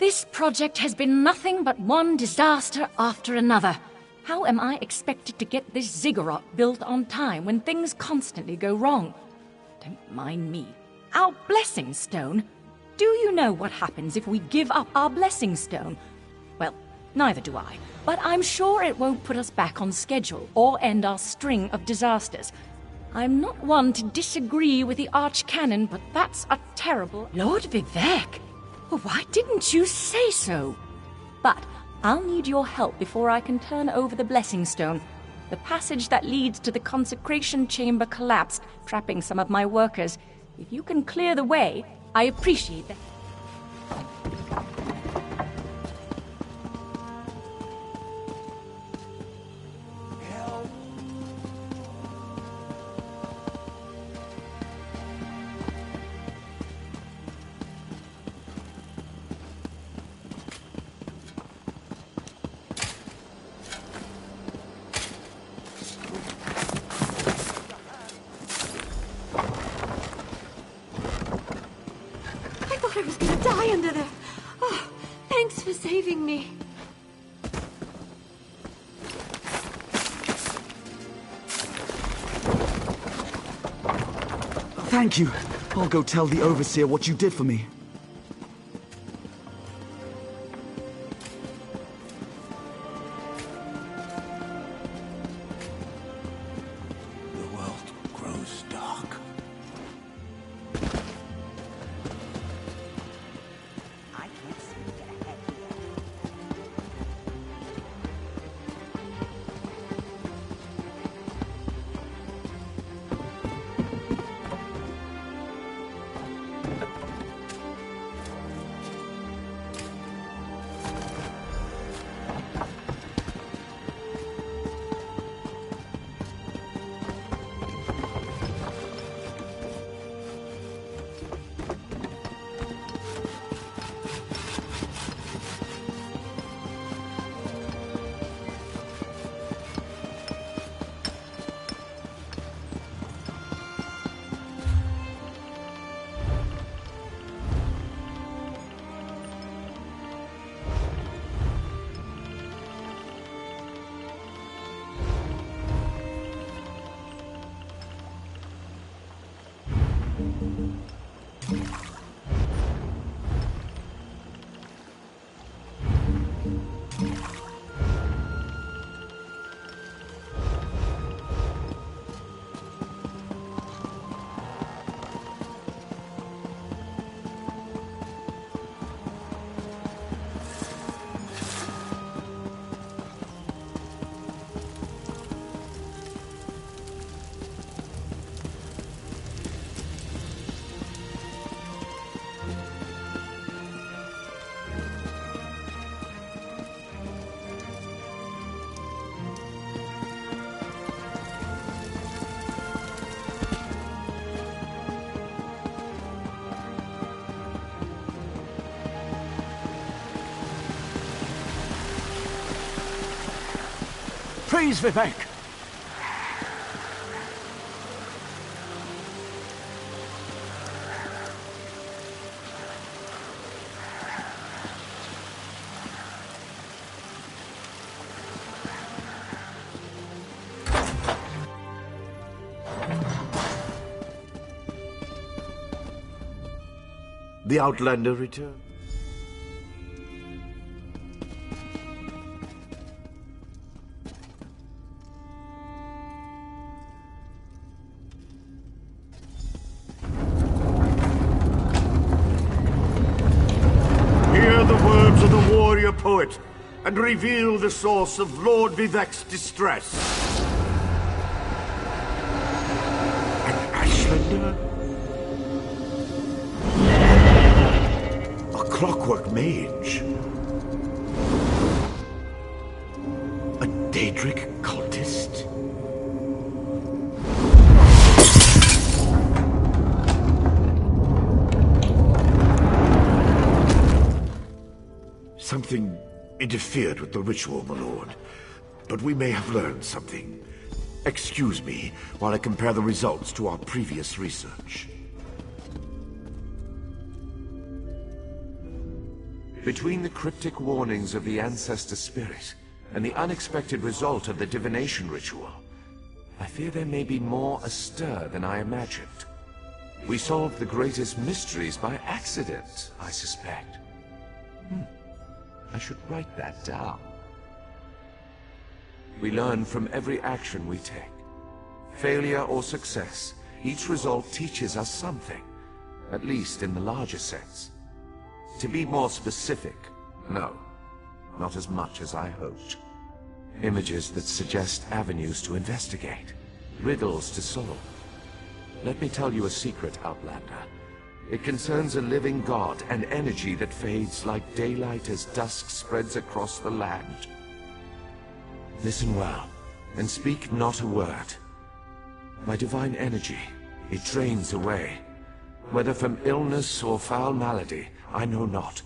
This project has been nothing but one disaster after another. How am I expected to get this ziggurat built on time when things constantly go wrong? Don't mind me. Our blessing stone? Do you know what happens if we give up our blessing stone? Well, neither do I. But I'm sure it won't put us back on schedule or end our string of disasters. I'm not one to disagree with the Archcanon, but that's a terrible... Lord Vivek! Why didn't you say so? But I'll need your help before I can turn over the blessing stone. The passage that leads to the consecration chamber collapsed, trapping some of my workers. If you can clear the way, I appreciate that. I was going to die under there. Oh, thanks for saving me. Thank you. I'll go tell the Overseer what you did for me. The world grows dark. Praise Vivek! The Outlander returned. Hear the words of the warrior poet and reveal the source of Lord Vivek's distress. An Ashlander? A clockwork mage? A Daedric cultist? Something interfered with the ritual, my lord. But we may have learned something. Excuse me while I compare the results to our previous research. Between the cryptic warnings of the ancestor spirit and the unexpected result of the divination ritual, I fear there may be more astir than I imagined. We solved the greatest mysteries by accident, I suspect. I should write that down. We learn from every action we take. Failure or success, each result teaches us something, at least in the larger sense. To be more specific, no, not as much as I hoped. Images that suggest avenues to investigate, riddles to solve. Let me tell you a secret, Outlander. It concerns a living god, an energy that fades like daylight as dusk spreads across the land. Listen well, and speak not a word. My divine energy, it drains away. Whether from illness or foul malady, I know not.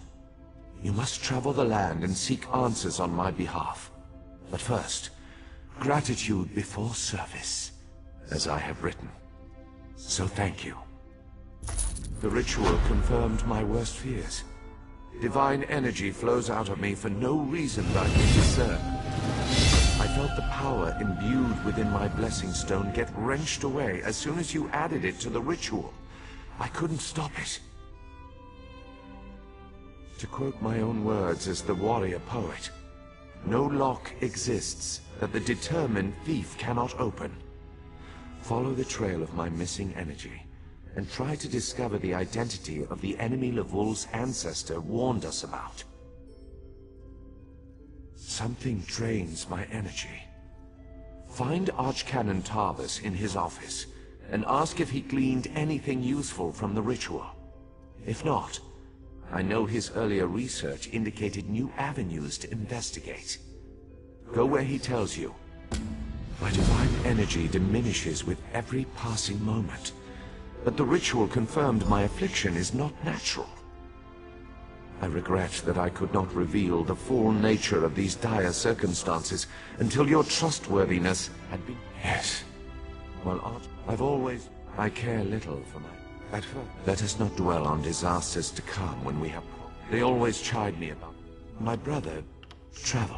You must travel the land and seek answers on my behalf. But first, gratitude before service, as I have written. So thank you. The ritual confirmed my worst fears. Divine energy flows out of me for no reason that I can discern. I felt the power imbued within my blessing stone get wrenched away as soon as you added it to the ritual. I couldn't stop it. To quote my own words as the warrior poet, no lock exists that the determined thief cannot open. Follow the trail of my missing energy, and try to discover the identity of the enemy Levol's ancestor warned us about. Something drains my energy. Find Archcanon Tarvis in his office, and ask if he gleaned anything useful from the ritual. If not, I know his earlier research indicated new avenues to investigate. Go where he tells you. My divine energy diminishes with every passing moment, but the ritual confirmed my affliction is not natural. I regret that I could not reveal the full nature of these dire circumstances until your trustworthiness had been... Yes. Well, I care little for my... At first, let us not dwell on disasters to come when we have... They always chide me about... My brother... travel.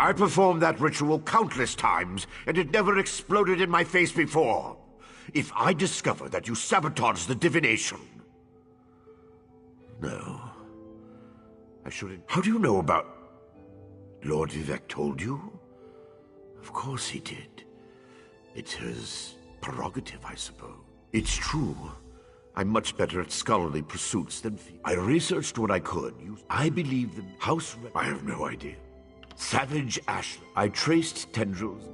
I performed that ritual countless times, and it never exploded in my face before. If I discover that you sabotaged the divination... No. I shouldn't... How do you know about... Lord Vivek told you? Of course he did. It's his prerogative, I suppose. It's true. I'm much better at scholarly pursuits than... I researched what I could. I believe the house... I have no idea. Savage Ashland. I traced tendrils...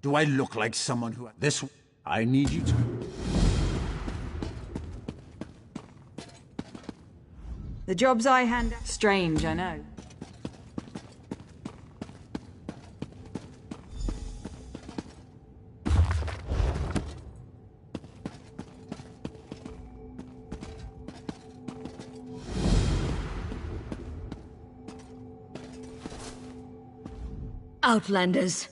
Do I look like someone who... This... I need you to... The jobs I hand out... Strange, I know. Outlanders!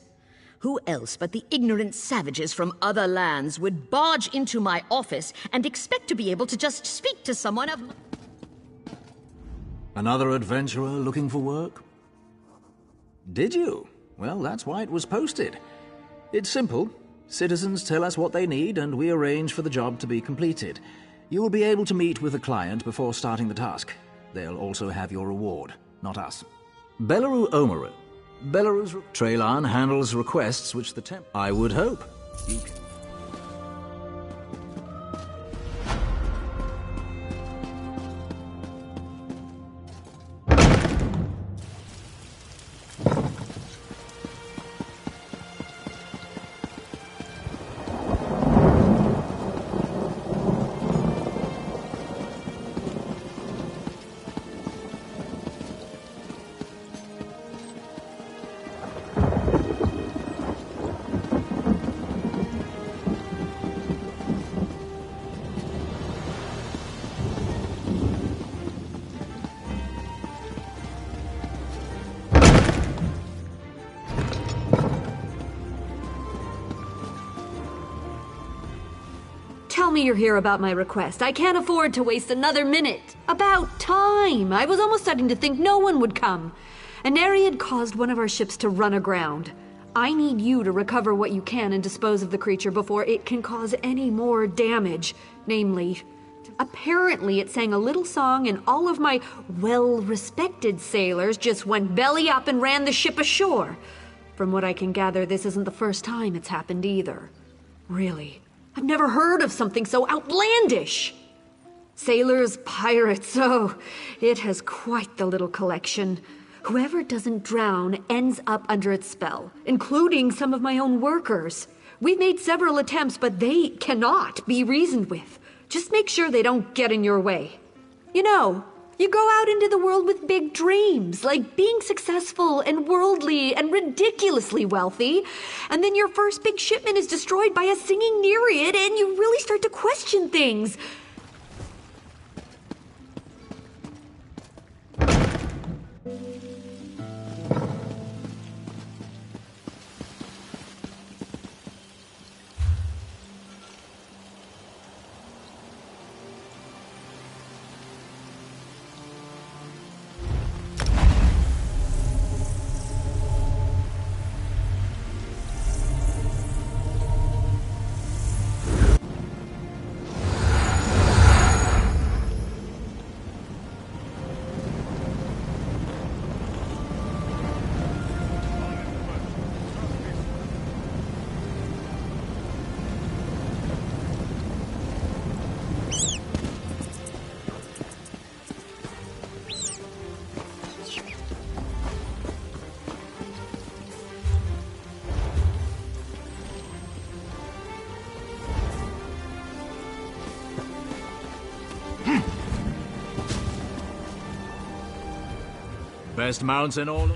Who else but the ignorant savages from other lands would barge into my office and expect to be able to just speak to someone of... Another adventurer looking for work? Did you? Well, that's why it was posted. It's simple. Citizens tell us what they need, and we arrange for the job to be completed. You will be able to meet with the client before starting the task. They'll also have your reward, not us. Belaru Omeru. Belaru's... Traylan handles requests which the temp... I would hope. You can... Tell me you're here about my request. I can't afford to waste another minute. About time! I was almost starting to think no one would come. An Nereid caused one of our ships to run aground. I need you to recover what you can and dispose of the creature before it can cause any more damage. Namely, apparently it sang a little song and all of my well-respected sailors just went belly up and ran the ship ashore. From what I can gather, this isn't the first time it's happened either. Really, I've never heard of something so outlandish. Sailors, pirates, oh, it has quite the little collection. Whoever doesn't drown ends up under its spell, including some of my own workers. We've made several attempts, but they cannot be reasoned with. Just make sure they don't get in your way. You know, you go out into the world with big dreams, like being successful and worldly and ridiculously wealthy, and then your first big shipment is destroyed by a singing nereid, and you really start to question things. Best mounts in all.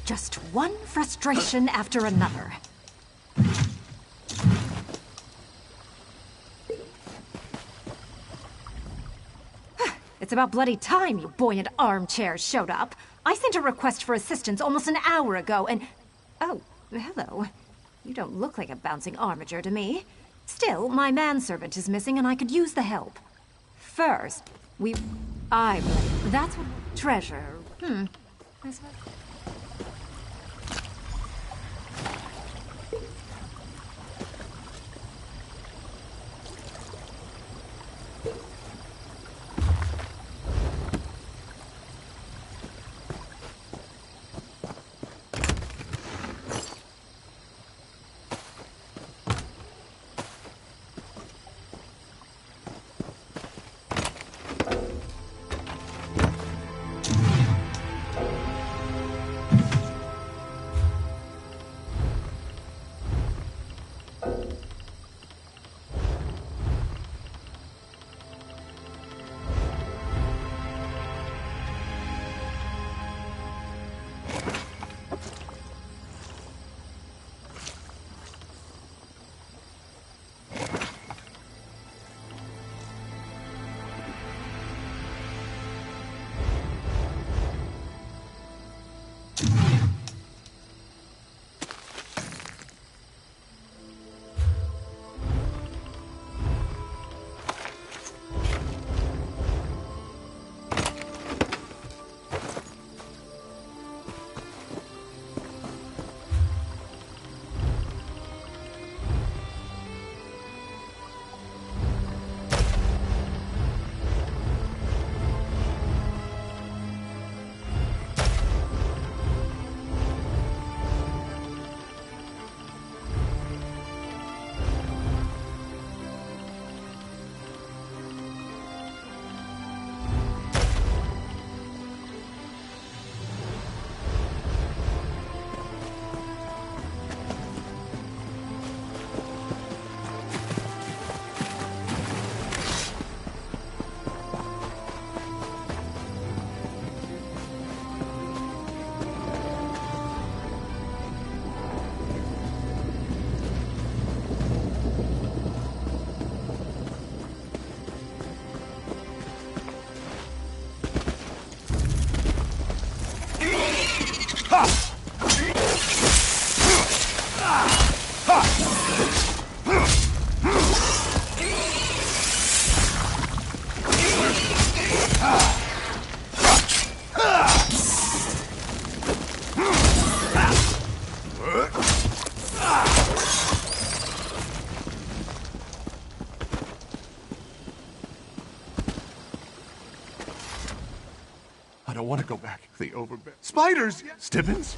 Just one frustration after another. It's about bloody time you buoyant armchairs showed up. I sent a request for assistance almost an hour ago and... Oh, hello. You don't look like a bouncing armature to me. Still, my manservant is missing and I could use the help. First, that's what... Treasure. I suppose... don't want to go back. The overbed. Spiders! Stibbins?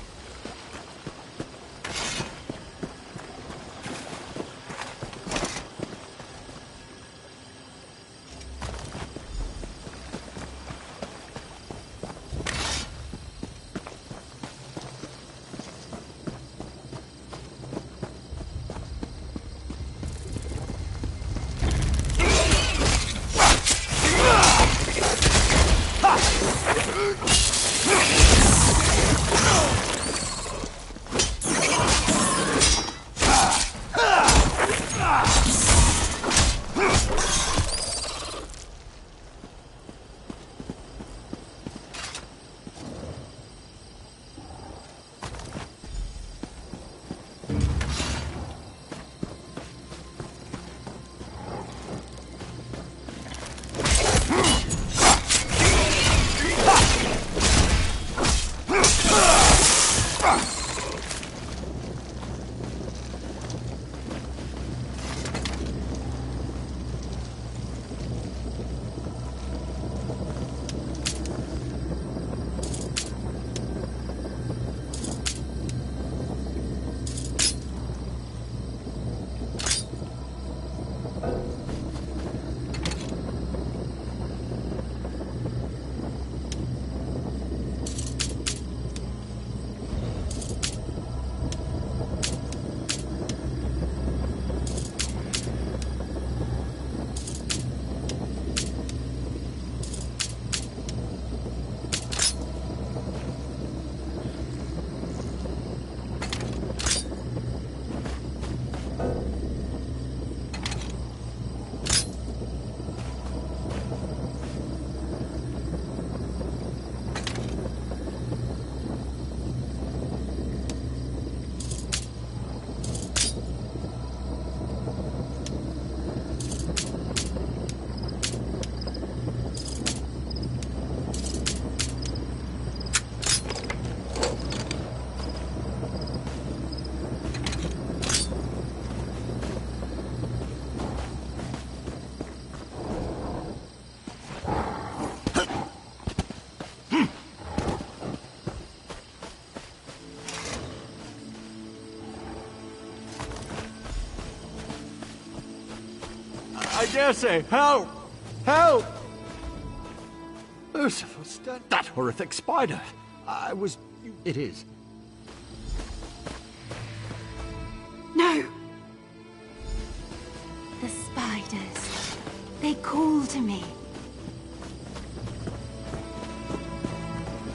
I dare say, help! Help! Lucifer, that horrific spider. It is. No! The spiders. They call to me.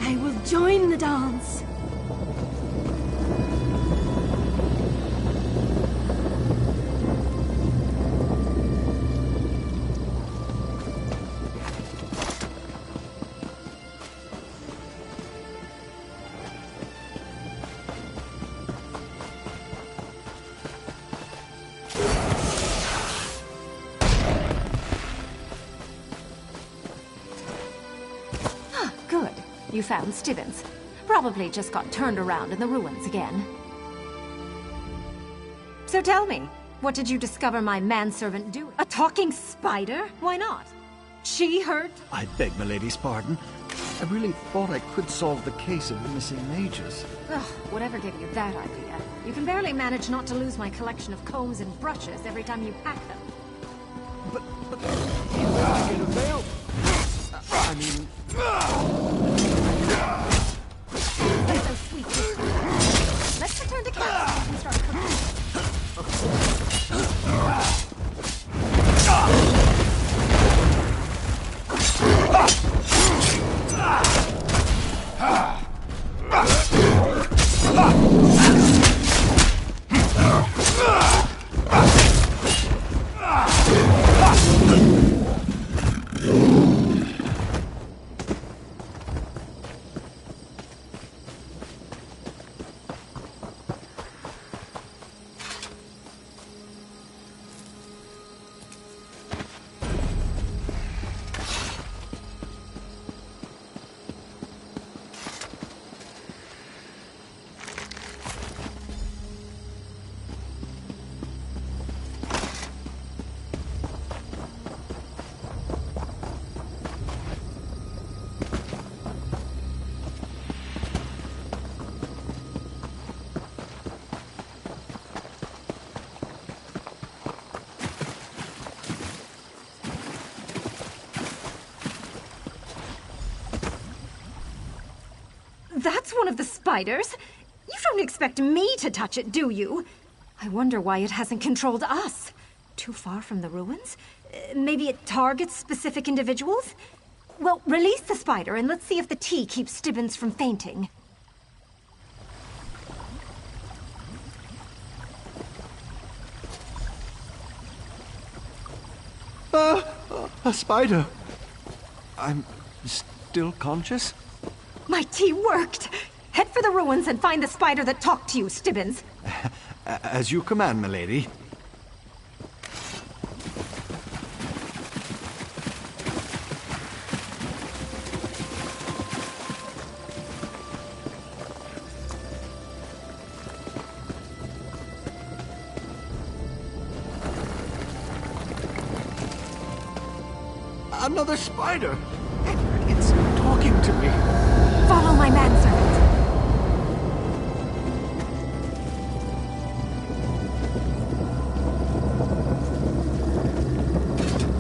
I will join the dance. You found Stibbins. Probably just got turned around in the ruins again. So tell me, what did you discover my manservant doing? A talking spider? Why not? She hurt? I beg milady's pardon. I really thought I could solve the case of the missing mages. Ugh, whatever gave you that idea? You can barely manage not to lose my collection of combs and brushes every time you pack them. But I get a veil. I mean... That's so sweet. Let's return to camp and start That's one of the spiders. You don't expect me to touch it, do you? I wonder why it hasn't controlled us. Too far from the ruins? Maybe it targets specific individuals? Well, release the spider and let's see if the tea keeps Stibbins from fainting. A spider. I'm still conscious? My tea worked! Head for the ruins and find the spider that talked to you, Stibbins. As you command, milady. Another spider! It's talking to me. Follow my manservant.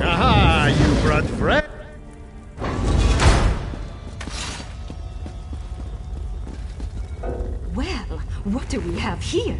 Aha, you brought friend. Well, what do we have here?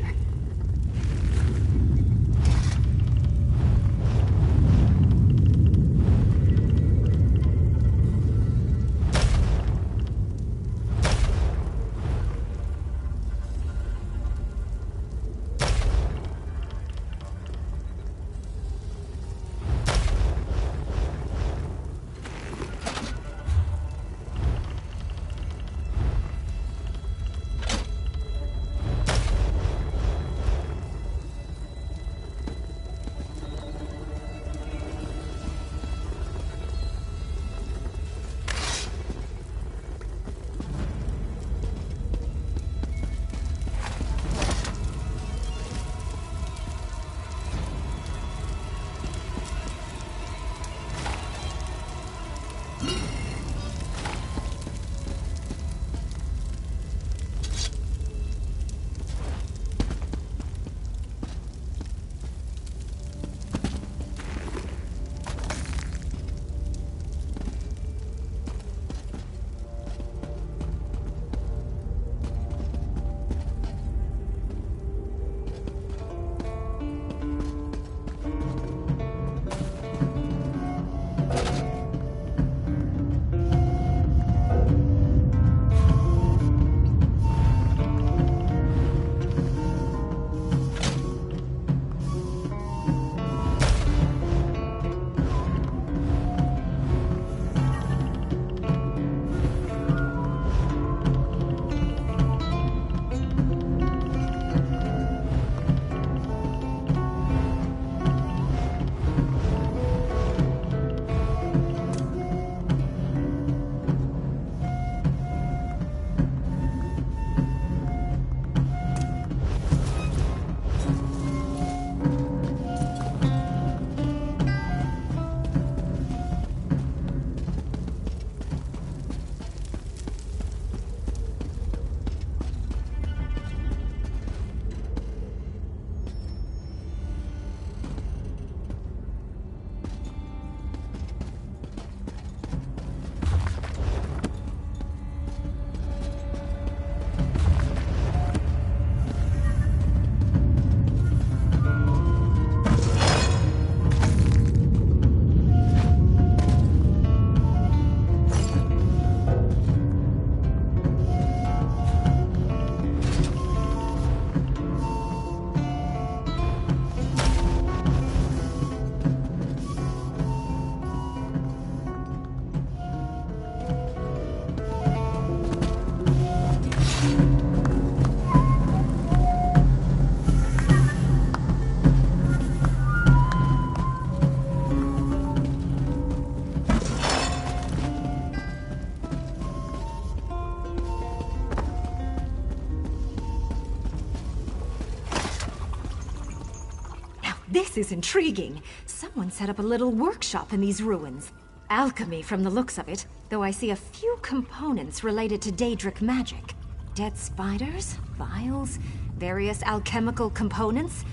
This is intriguing. Someone set up a little workshop in these ruins. Alchemy from the looks of it, though I see a few components related to Daedric magic. Dead spiders, vials, various alchemical components.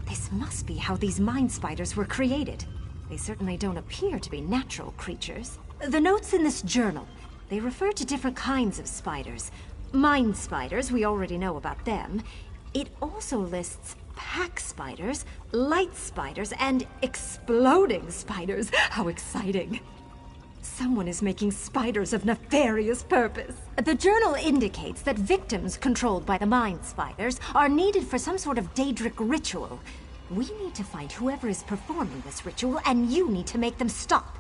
This must be how these mind spiders were created. They certainly don't appear to be natural creatures. The notes in this journal, they refer to different kinds of spiders. Mine spiders, we already know about them. It also lists pack spiders, light spiders, and exploding spiders. How exciting. Someone is making spiders of nefarious purpose. The journal indicates that victims controlled by the mind spiders are needed for some sort of Daedric ritual. We need to find whoever is performing this ritual, and you need to make them stop.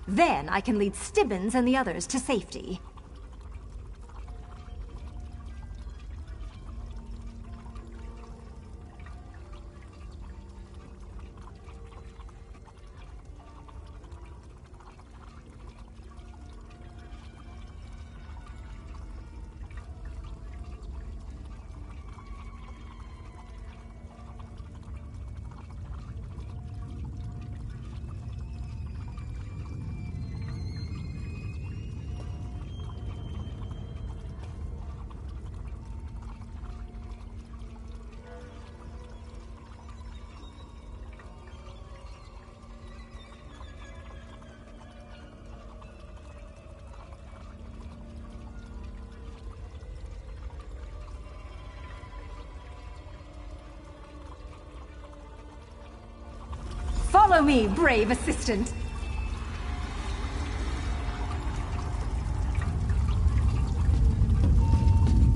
Then I can lead Stibbins and the others to safety. Follow me, brave assistant.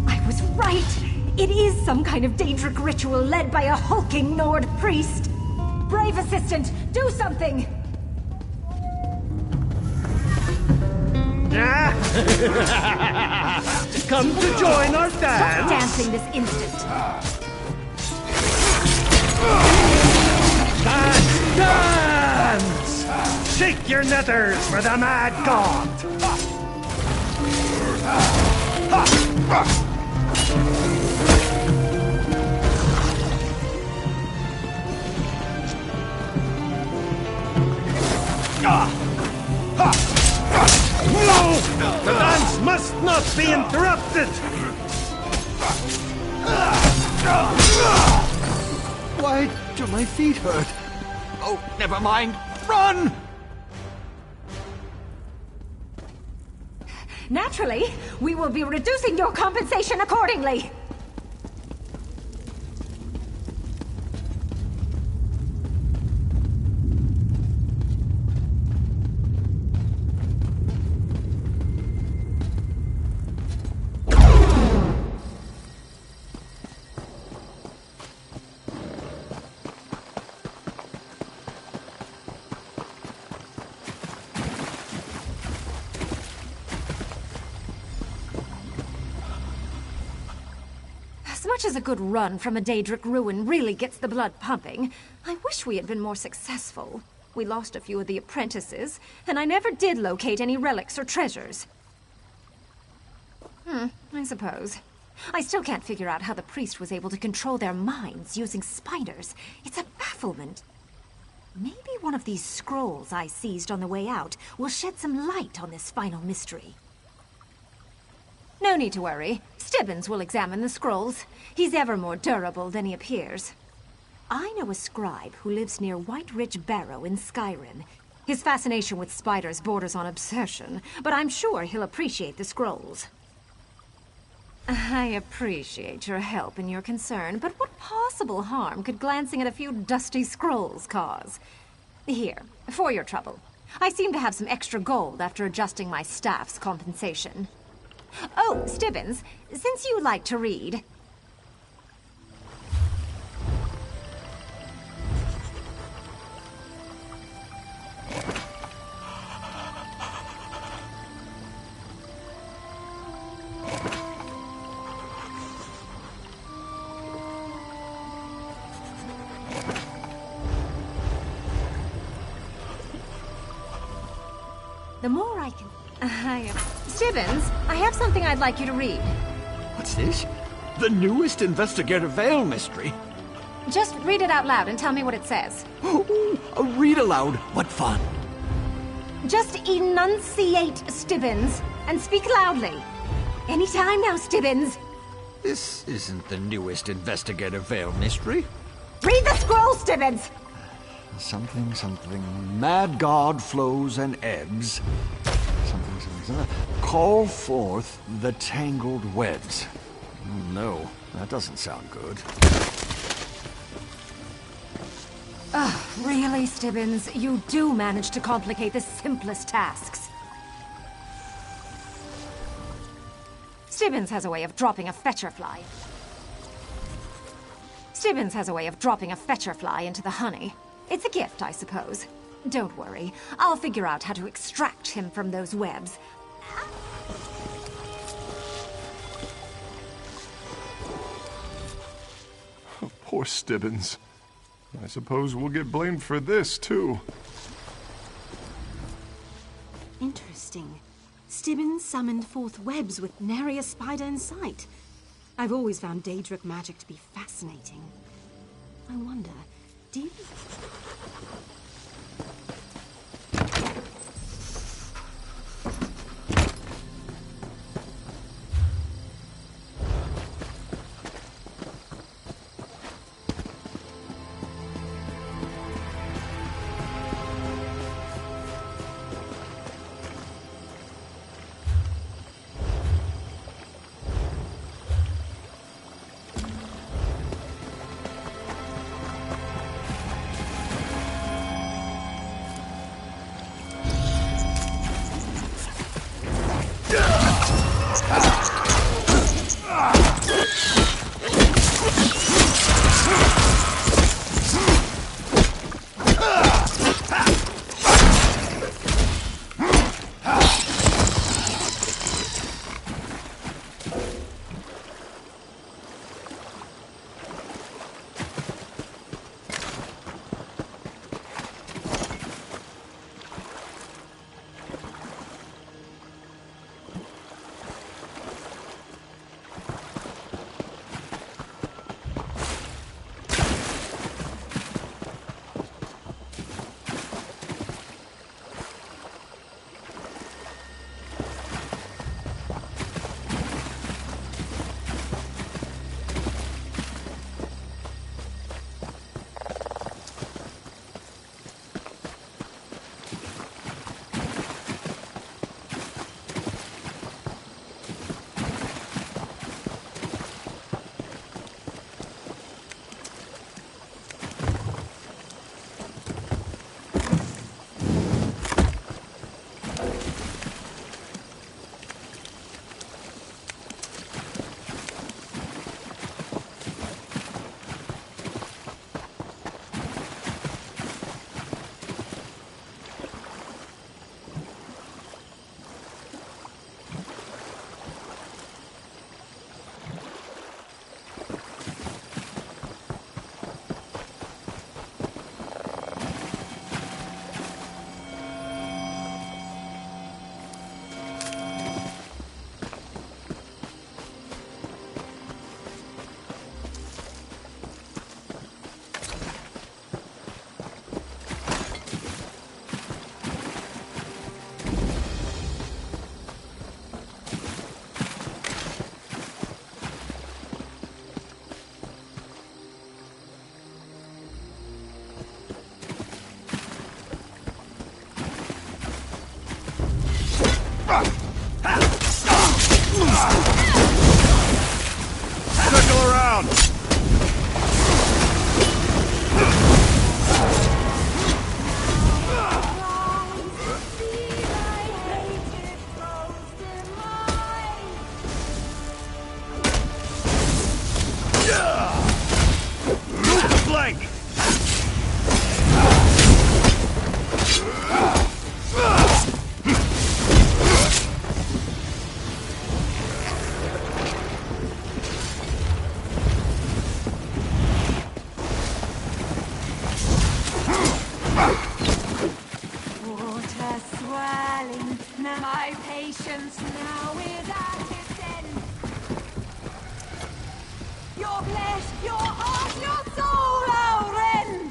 I was right. It is some kind of Daedric ritual led by a hulking Nord priest. Brave assistant, do something! Come to join our Stop dance! dancing this instant. Dance! Shake your nethers for the mad god! No! The dance must not be interrupted! Why do my feet hurt? Oh, never mind. Run! Naturally, we will be reducing your compensation accordingly. As much as a good run from a Daedric ruin really gets the blood pumping, I wish we had been more successful. We lost a few of the apprentices, and I never did locate any relics or treasures. I suppose. I still can't figure out how the priest was able to control their minds using spiders. It's a bafflement. Maybe one of these scrolls I seized on the way out will shed some light on this final mystery. No need to worry. Stibbins will examine the scrolls. He's ever more durable than he appears. I know a scribe who lives near White Ridge Barrow in Skyrim. His fascination with spiders borders on obsession, but I'm sure he'll appreciate the scrolls. I appreciate your help and your concern, but what possible harm could glancing at a few dusty scrolls cause? Here, for your trouble. I seem to have some extra gold after adjusting my staff's compensation. Oh, Stibbins, since you like to read... The more I can... Stibbins, I have something I'd like you to read. What's this? The newest investigative veil mystery. Just read it out loud and tell me what it says. Read aloud. What fun. Just enunciate, Stibbins, and speak loudly. Anytime now, Stibbins. This isn't the newest investigative veil mystery. Read the scroll, Stibbins! Something, something. Mad god flows and ebbs. Something, something, Call forth the tangled webs. No, that doesn't sound good. Ugh, really, Stibbins? You do manage to complicate the simplest tasks. Stibbins has a way of dropping a fetcher fly. Stibbins has a way of dropping a fetcher fly into the honey. It's a gift, I suppose. Don't worry. I'll figure out how to extract him from those webs. Oh, poor Stibbins. I suppose we'll get blamed for this, too. Interesting. Stibbins summoned forth webs with nary a spider in sight. I've always found Daedric magic to be fascinating. I wonder, do you... Circle around! Move the flank! Water swirling, my patience now is at its end. Your flesh, your heart, your soul, I'll rend.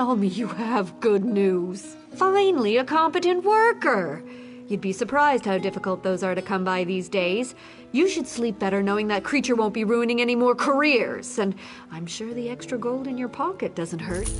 tell me you have good news. Finally, a competent worker. You'd be surprised how difficult those are to come by these days. You should sleep better knowing that creature won't be ruining any more careers. And I'm sure the extra gold in your pocket doesn't hurt.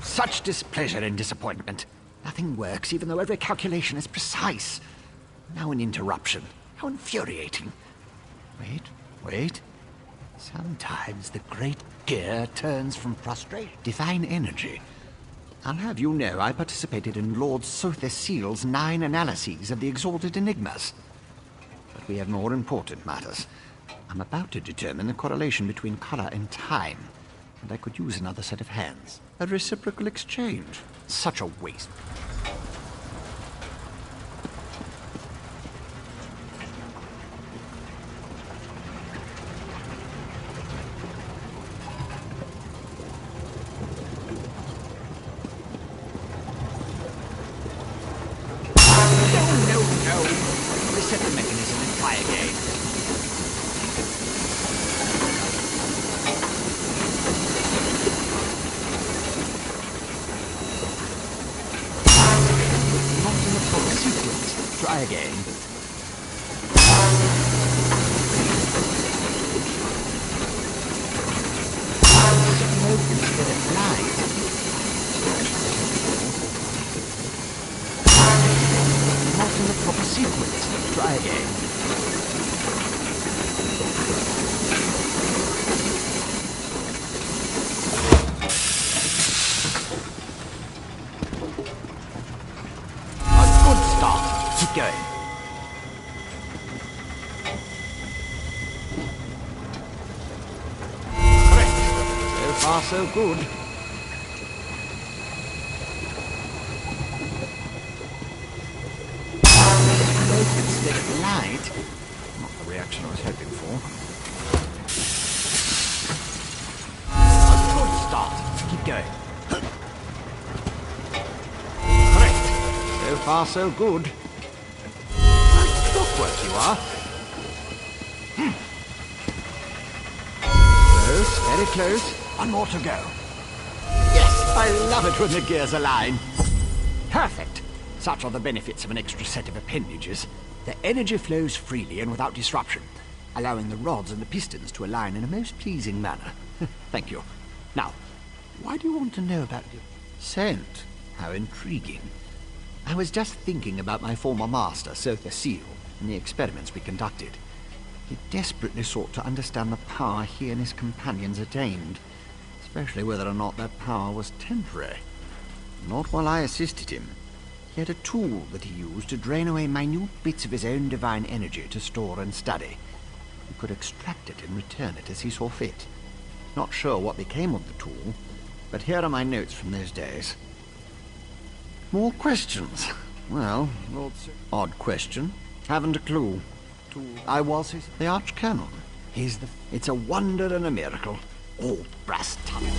Such displeasure and disappointment. Nothing works, even though every calculation is precise. Now an interruption. How infuriating. Wait. Sometimes the great gear turns from frustration. Divine energy. I'll have you know I participated in Lord Sothesseal's 9 analyses of the exalted enigmas. But we have more important matters. I'm about to determine the correlation between color and time, and I could use another set of hands. A reciprocal exchange. Such a waste. again. Smoke instead of light. Not in the proper sequence. Try again. A good start. Keep going. Correct. So far, so good. Smoke instead of light. Not the reaction I was hoping for. A good start. Keep going. Correct. So far, so good. Clockwork you are. Close, very close. One more to go. Yes, I love it when the gears align. Perfect. Such are the benefits of an extra set of appendages. The energy flows freely and without disruption, allowing the rods and the pistons to align in a most pleasing manner. Thank you. Now, why do you want to know about the scent? How intriguing. I was just thinking about my former master, Sir Seal, and the experiments we conducted. He desperately sought to understand the power he and his companions attained, especially whether or not that power was temporary. Not while I assisted him. He had a tool that he used to drain away minute bits of his own divine energy to store and study. He could extract it and return it as he saw fit. Not sure what became of the tool, but here are my notes from those days. More questions? Well, odd question. Haven't a clue. I was the Archcanon. It's a wonder and a miracle. All brass tunnel.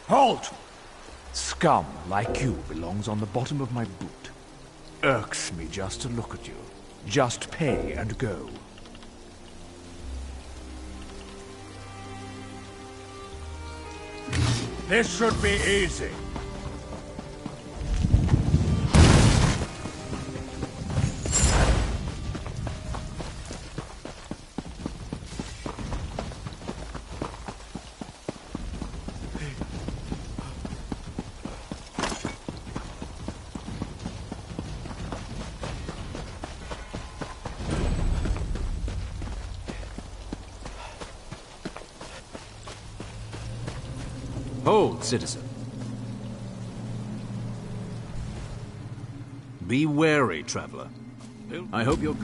Halt! Scum like you belongs on the bottom of my boot. Irks me just to look at you. Just pay and go. This should be easy. Hold, citizen. Be wary, traveler. I hope you're...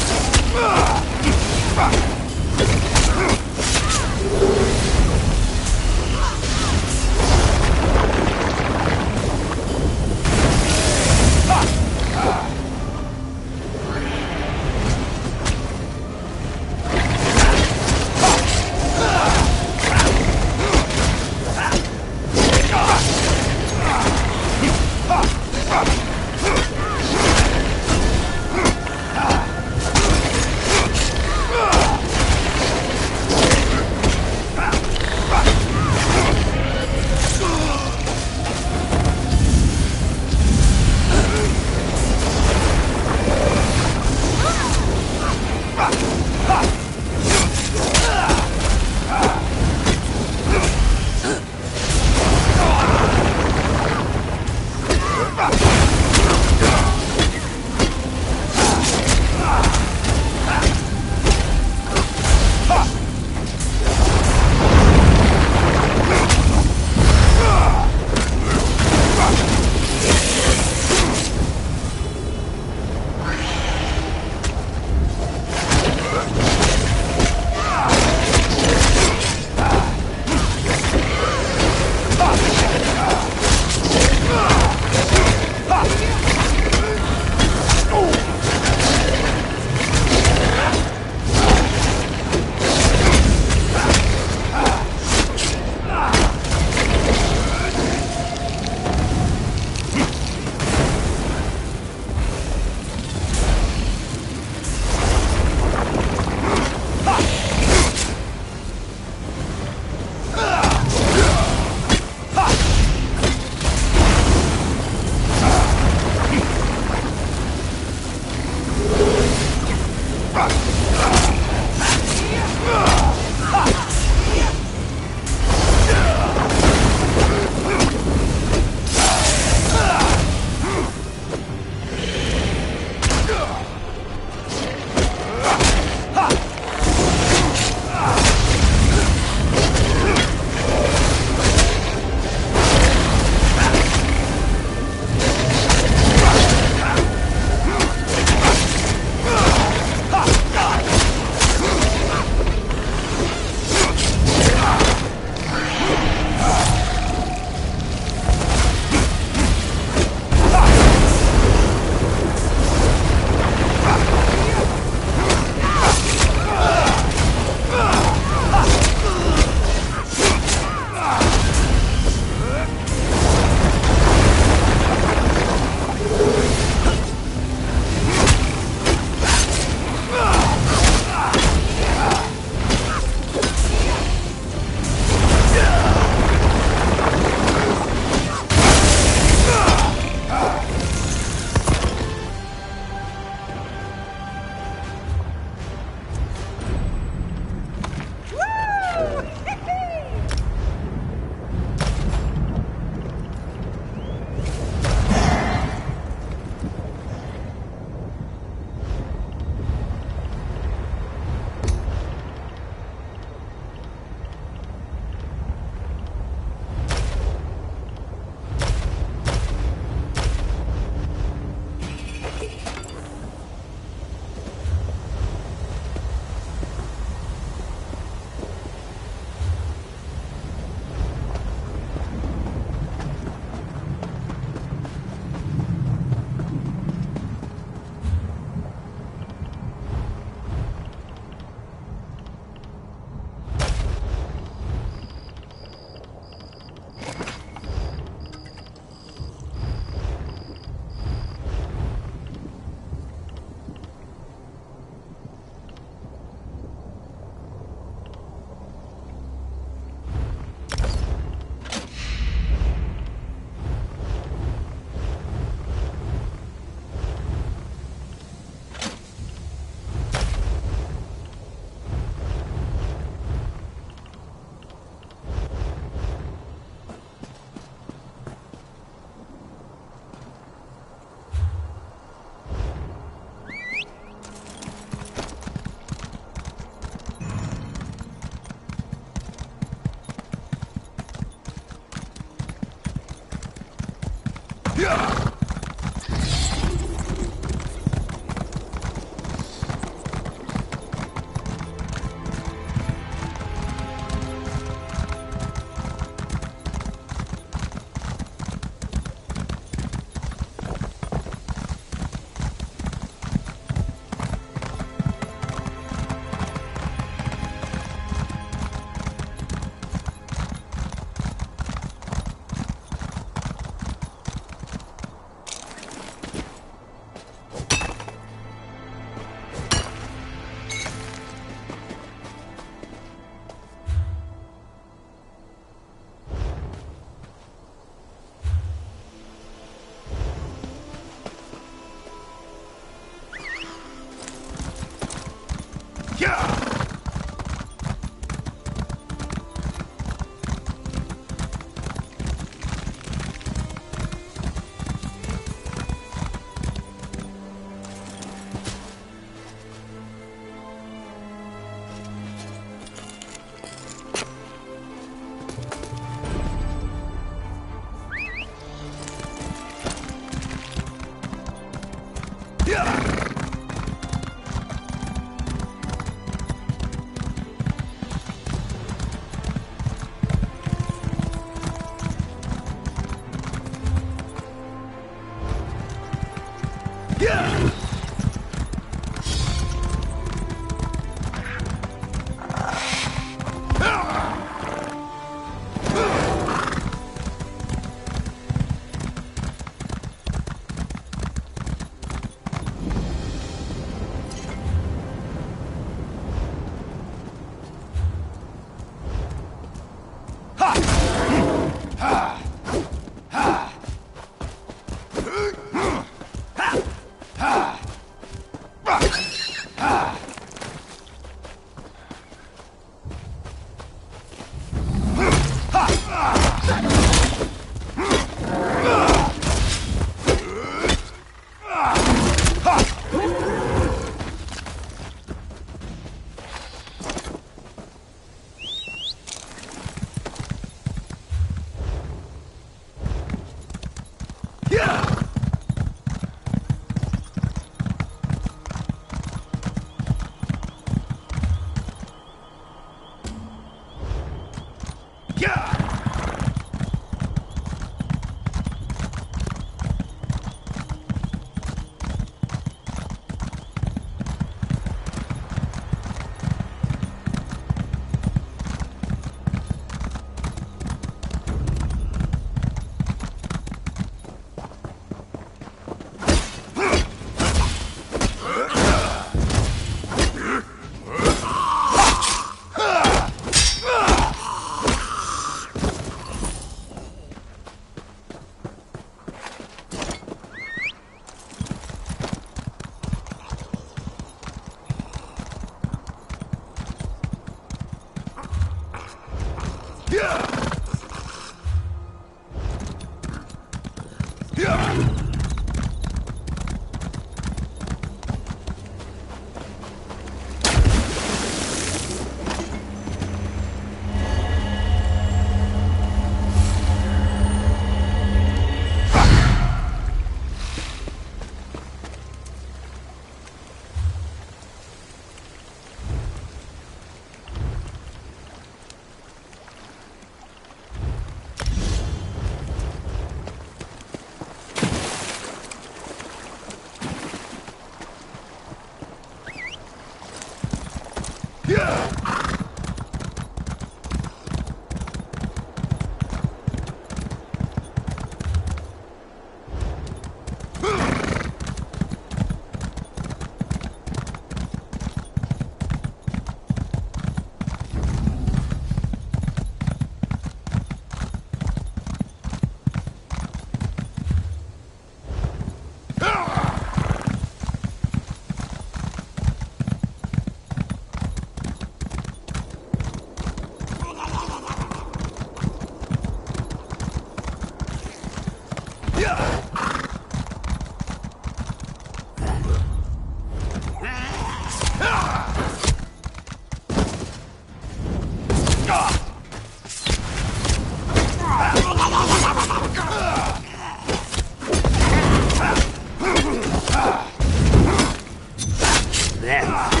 them.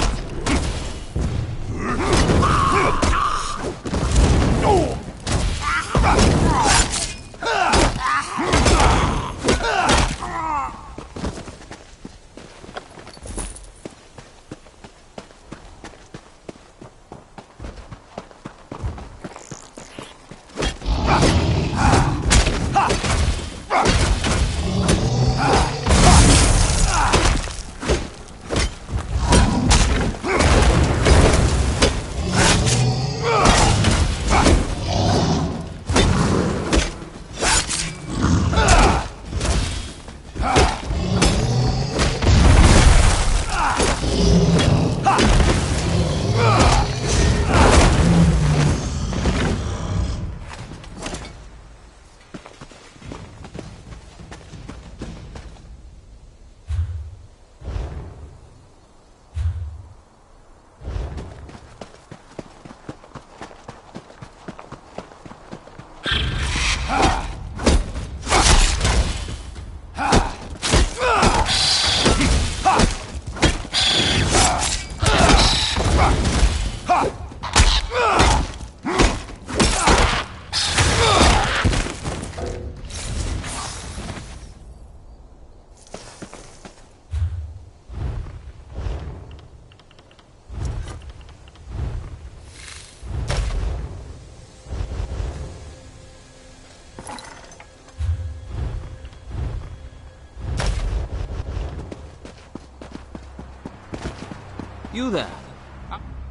You there?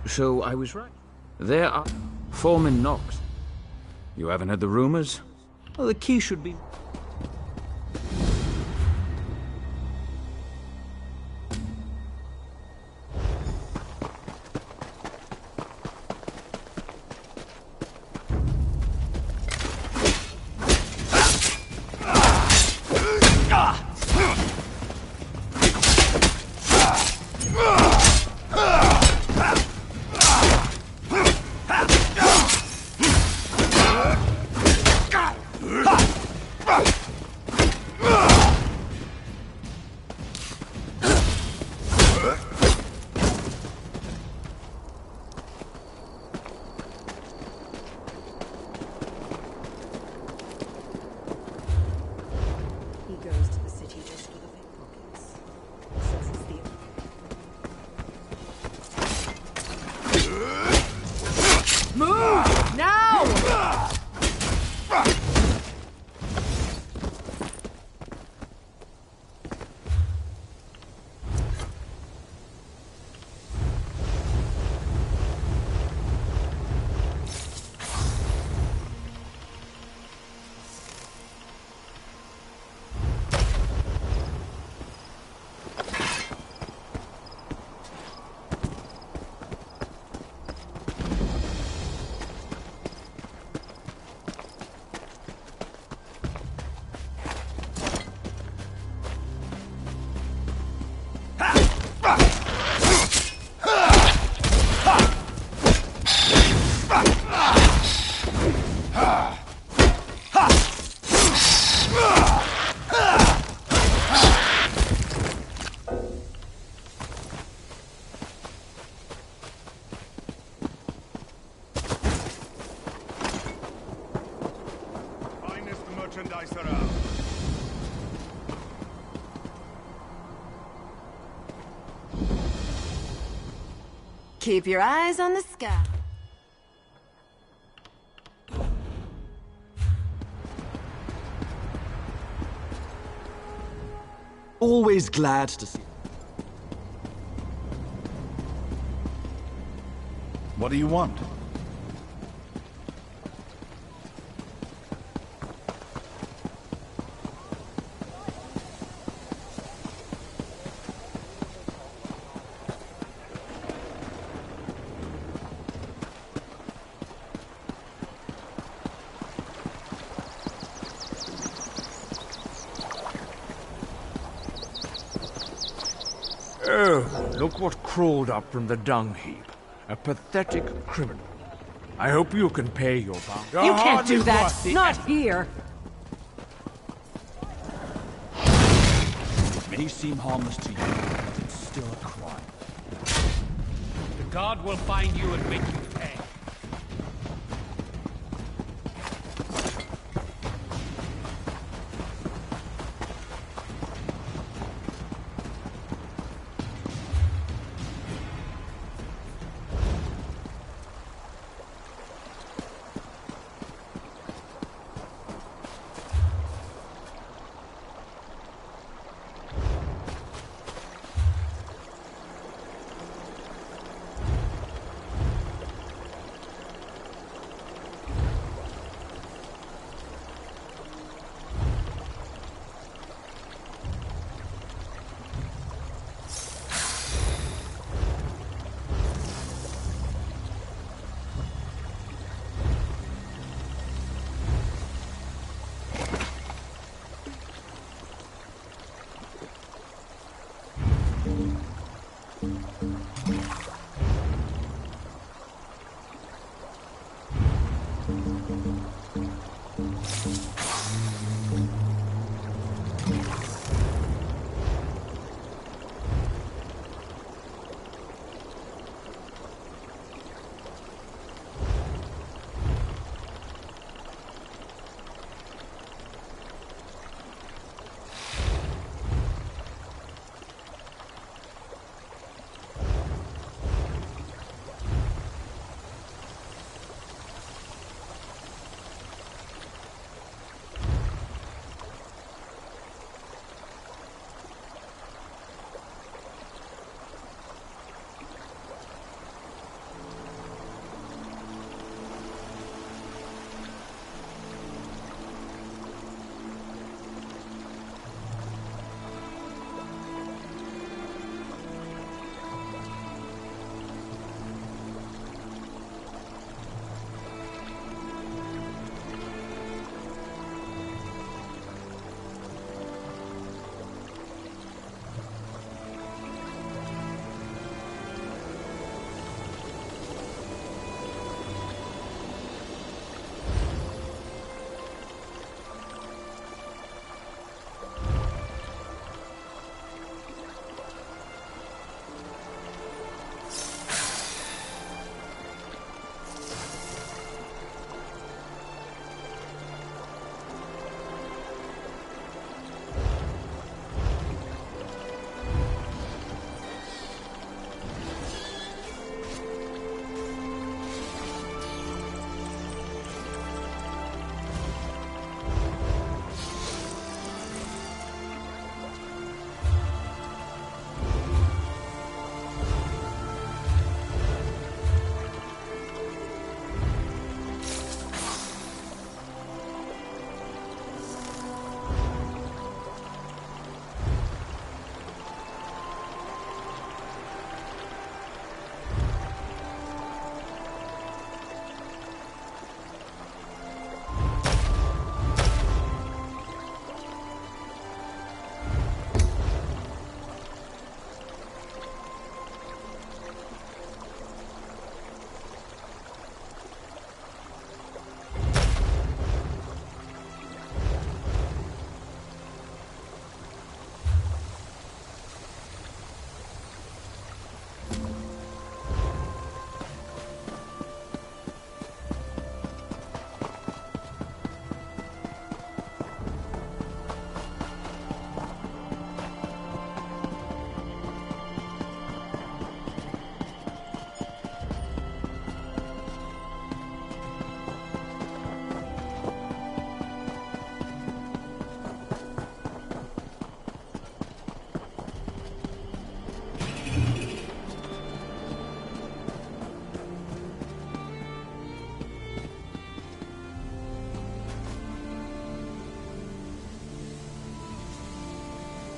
So I was right. There are Foreman Knox. You haven't heard the rumors? Well, the key should be... Keep your eyes on the sky. Always glad to see. What do you want? Oh, look what crawled up from the dung heap. A pathetic criminal. I hope you can pay your bounty. You can't do that! Not here! It may seem harmless to you, but it's still a crime. God will find you and make you pay.